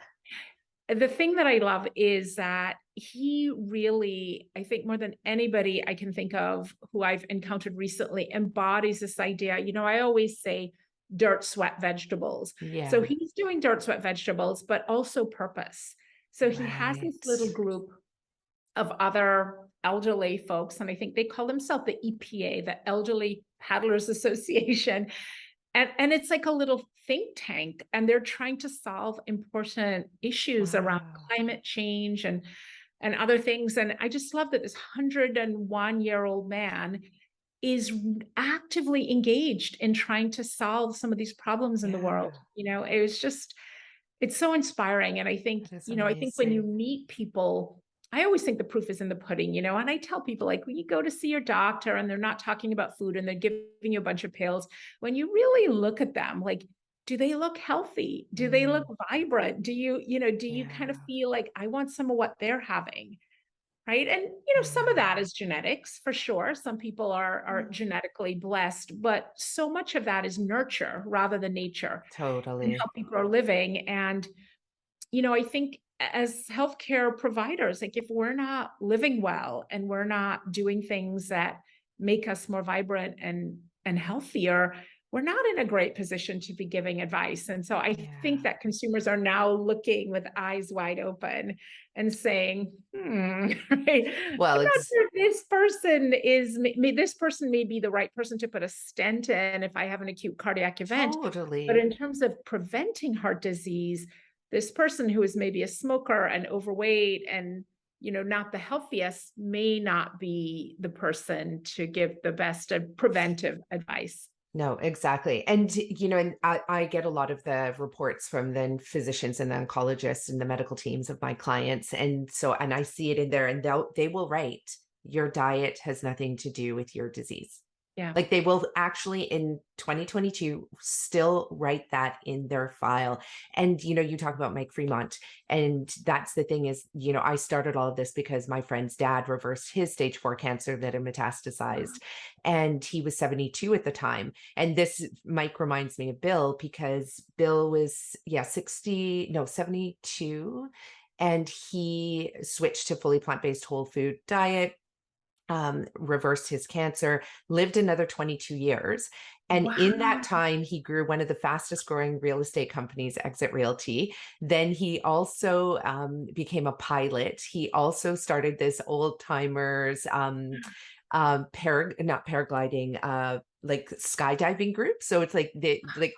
the thing that I love is that he really, I think more than anybody I can think of who I've encountered recently, embodies this idea. I always say dirt, sweat, vegetables. So Yeah. he's doing dirt, sweat, vegetables, but also purpose. So he has this little Right. group of other elderly folks, and I think they call themselves the EPA, the Elderly Paddlers Association. And it's like a little think tank, and they're trying to solve important issues around Wow. climate change and other things. And I just love that this 101-year-old man is actively engaged in trying to solve some of these problems in the Yeah. world. It was just, it's so inspiring. And I think, That is I think when you amazing. meet people, I always think the proof is in the pudding, and I tell people, like, when you go to see your doctor and they're not talking about food and they're giving you a bunch of pills, when you really look at them, like, do they look healthy? Do they look Mm, vibrant? Do you kind of yeah. feel like I want some of what they're having? Right. And, some of Yeah. that is genetics for sure. Some people are Mm, genetically blessed, but so much of that is nurture rather than nature and how totally. people are living. And, I think as healthcare providers, like if we're not living well and we're not doing things that make us more vibrant and healthier, we're not in a great position to be giving advice. And so I think Yeah. that consumers are now looking with eyes wide open and saying, right, Well, I'm not sure this person this person may be the right person to put a stent in if I have an acute cardiac event. But totally. in terms of preventing heart disease, this person who is maybe a smoker and overweight and not the healthiest may not be the person to give the best preventive advice. No, exactly. And I get a lot of the reports from the physicians and the oncologists and the medical teams of my clients. And I see it in there, and they will write, your diet has nothing to do with your disease. Yeah. Like they will actually in 2022 still write that in their file. And you talk about Mike Fremont, and that's the thing is, I started all of this because my friend's dad reversed his stage 4 cancer that had metastasized, and he was 72 at the time. And this Mike reminds me of Bill because Bill was 60, no, 72, and he switched to fully plant-based whole food diet, reversed his cancer, lived another 22 years. And in that Wow. time, he grew one of the fastest growing real estate companies, Exit Realty. Then he also became a pilot. He also started this old timers not paragliding, like skydiving group. So it's like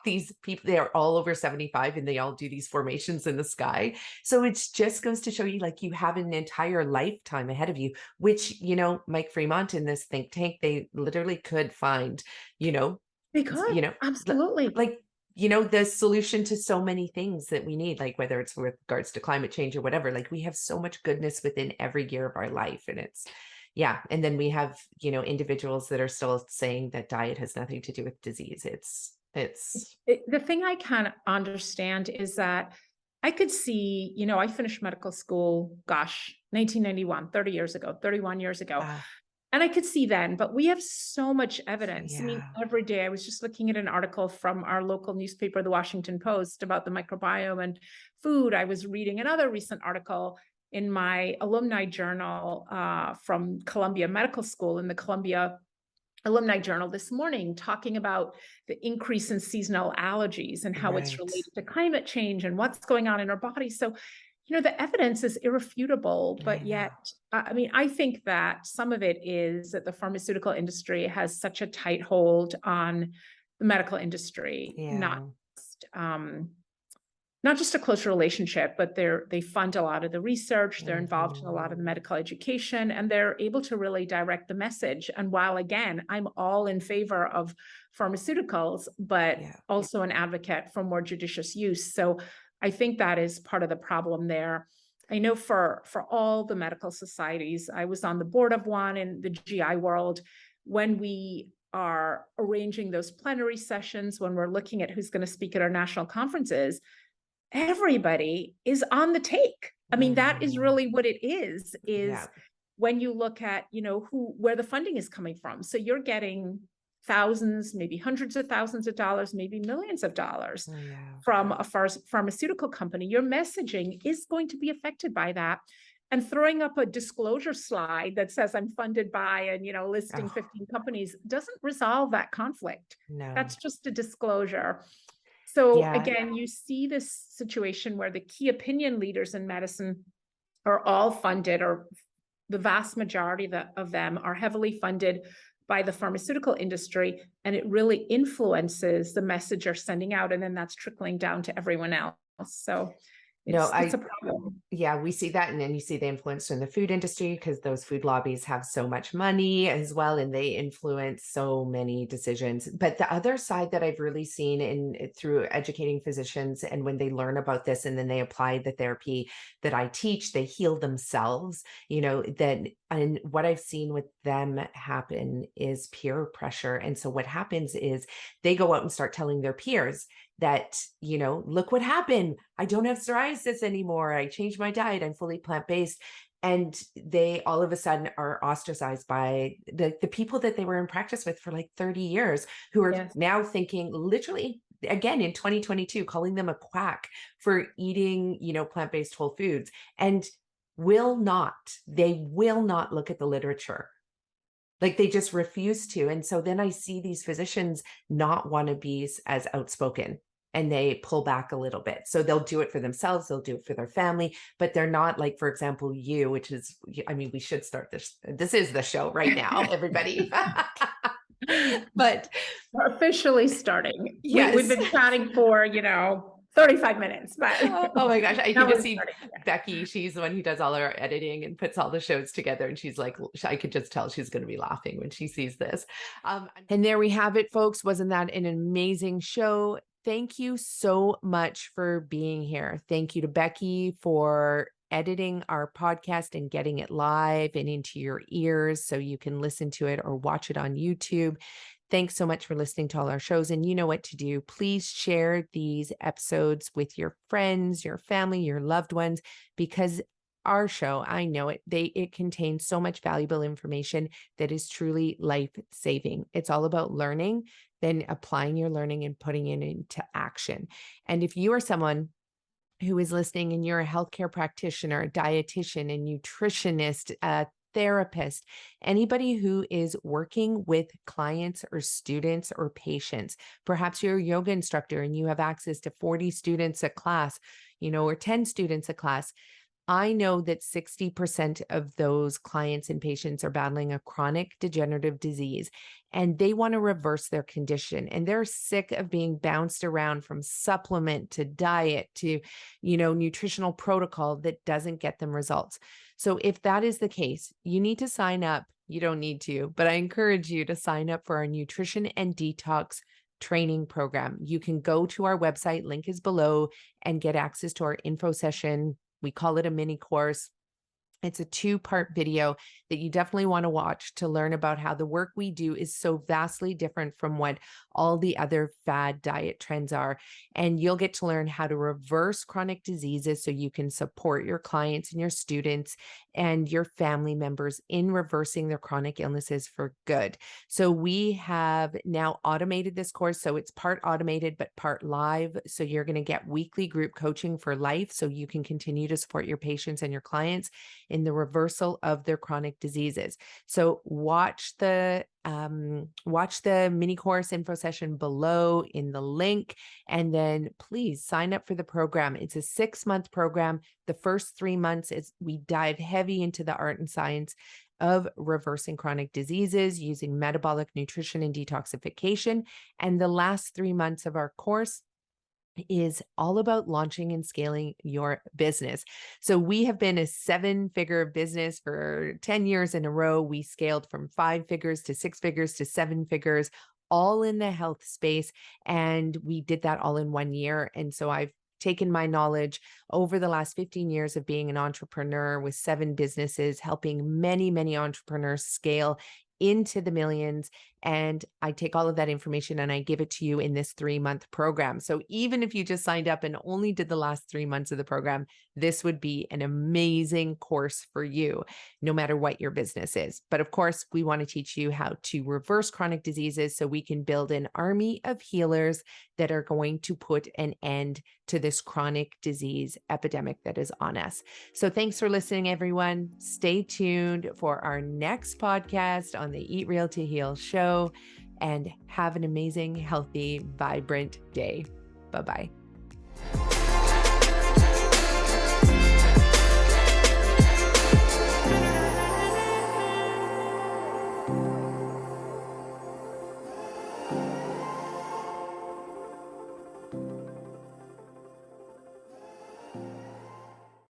these people, they are all over 75 and they all do these formations in the sky. So it just goes to show you, like, you have an entire lifetime ahead of you, which, Mike Fremont in this think tank, they literally could find, you know, They could. you know, l- Absolutely. like, the solution to so many things that we need, like whether it's with regards to climate change or whatever, like we have so much goodness within every year of our life. And it's, yeah. And then we have, individuals that are still saying that diet has nothing to do with disease. It's, The thing I can understand is that I could see, I finished medical school, gosh, 1991, 30 years ago, 31 years ago. uh, And I could see then, but we have so much evidence. I mean, yeah, every day I was just looking at an article from our local newspaper, the Washington Post, about the microbiome and food. I was reading another recent article in my alumni journal from Columbia Medical School in the Columbia Alumni Journal this morning, talking about the increase in seasonal allergies and how it's right. related to climate change and what's going on in our body. So, the evidence is irrefutable, I but know. yet, I mean, I think that some of it is that the pharmaceutical industry has such a tight hold on the medical industry, Yeah. just, not just a close relationship, but they fund a lot of the research, they're involved in a Mhm. lot of the medical education, and they're able to really direct the message. And while again, I'm all in favor of pharmaceuticals, but Yeah. also an advocate for more judicious use. So I think that is part of the problem there. I know for all the medical societies, I was on the board of one in the GI world. When we are arranging those plenary sessions, when we're looking at who's going to speak at our national conferences, everybody is on the take. I mean, that is Mhm. really what it is Yeah. when you look at, where the funding is coming from. So you're getting thousands, maybe hundreds of thousands of dollars, maybe millions of dollars Oh, yeah. from a pharmaceutical company, your messaging is going to be affected by that. And throwing up a disclosure slide that says I'm funded by, and listing Oh, 15 companies doesn't resolve that conflict. no. That's just a disclosure. So Yeah. again, you see this situation where the key opinion leaders in medicine are all funded, or the vast majority of them are heavily funded by the pharmaceutical industry, and it really influences the message you're sending out, and then that's trickling down to everyone else. So No, it's a problem. yeah, we see that. And then you see the influence in the food industry because those food lobbies have so much money as well, and they influence so many decisions. But the other side that I've really seen through educating physicians, and when they learn about this and then they apply the therapy that I teach, they heal themselves, and what I've seen with them happen is peer pressure. And so what happens is they go out and start telling their peers that, look what happened. I don't have psoriasis anymore. I changed my diet. I'm fully plant-based. And they all of a sudden are ostracized by the people that they were in practice with for like 30 years, who are Yes. now thinking literally, again, in 2022, calling them a quack for eating, plant-based whole foods, and they will not look at the literature. Like they just refuse to. And so then I see these physicians not want to be as outspoken, and they pull back a little bit. So they'll do it for themselves, they'll do it for their family, but they're not like, for example, which is, we should start this. This is the show right now, everybody. But We're officially starting. yes. We've been chatting for, 35 minutes, but oh my gosh, I can just see starting. Becky. She's the one who does all our editing and puts all the shows together. And she's like, I could just tell she's going to be laughing when she sees this. And there we have it, folks. Wasn't that an amazing show? Thank you so much for being here. Thank you to Becky for editing our podcast and getting it live and into your ears so you can listen to it or watch it on YouTube. Thanks so much for listening to all our shows. And you know what to do. Please share these episodes with your friends, your family, your loved ones, because our show, I know it contains so much valuable information that is truly life-saving. It's all about learning, then applying your learning and putting it into action. And if you are someone who is listening and you're a healthcare practitioner, a dietitian, a nutritionist, a therapist, anybody who is working with clients or students or patients, perhaps you're a yoga instructor and you have access to 40 students a class, or 10 students a class. I know that 60% of those clients and patients are battling a chronic degenerative disease, and they want to reverse their condition. And they're sick of being bounced around from supplement to diet to, nutritional protocol that doesn't get them results. So if that is the case, you need to sign up. You don't need to, but I encourage you to sign up for our nutrition and detox training program. You can go to our website, link is below, and get access to our info session. We call it a mini course. It's a 2-part video that you definitely want to watch to learn about how the work we do is so vastly different from what all the other fad diet trends are. And you'll get to learn how to reverse chronic diseases so you can support your clients and your students and your family members in reversing their chronic illnesses for good. So we have now automated this course. So it's part automated, but part live. So you're going to get weekly group coaching for life so you can continue to support your patients and your clients in the reversal of their chronic diseases. So watch the mini course info session below in the link, and then please sign up for the program. It's a 6-month program. The first 3 months is we dive heavy into the art and science of reversing chronic diseases using metabolic nutrition and detoxification. And the last 3 months of our course is all about launching and scaling your business. So we have been a 7-figure business for 10 years in a row. We scaled from 5 figures to 6 figures to 7 figures, all in the health space. And we did that all in 1 year. And so I've taken my knowledge over the last 15 years of being an entrepreneur with 7 businesses, helping many, many entrepreneurs scale into the millions And I take all of that information and I give it to you in this 3-month program. So even if you just signed up and only did the last 3 months of the program, this would be an amazing course for you, no matter what your business is. But of course, we want to teach you how to reverse chronic diseases so we can build an army of healers that are going to put an end to this chronic disease epidemic that is on us. So thanks for listening, everyone. Stay tuned for our next podcast on the Eat Real to Heal show, and have an amazing, healthy, vibrant day. Bye-bye.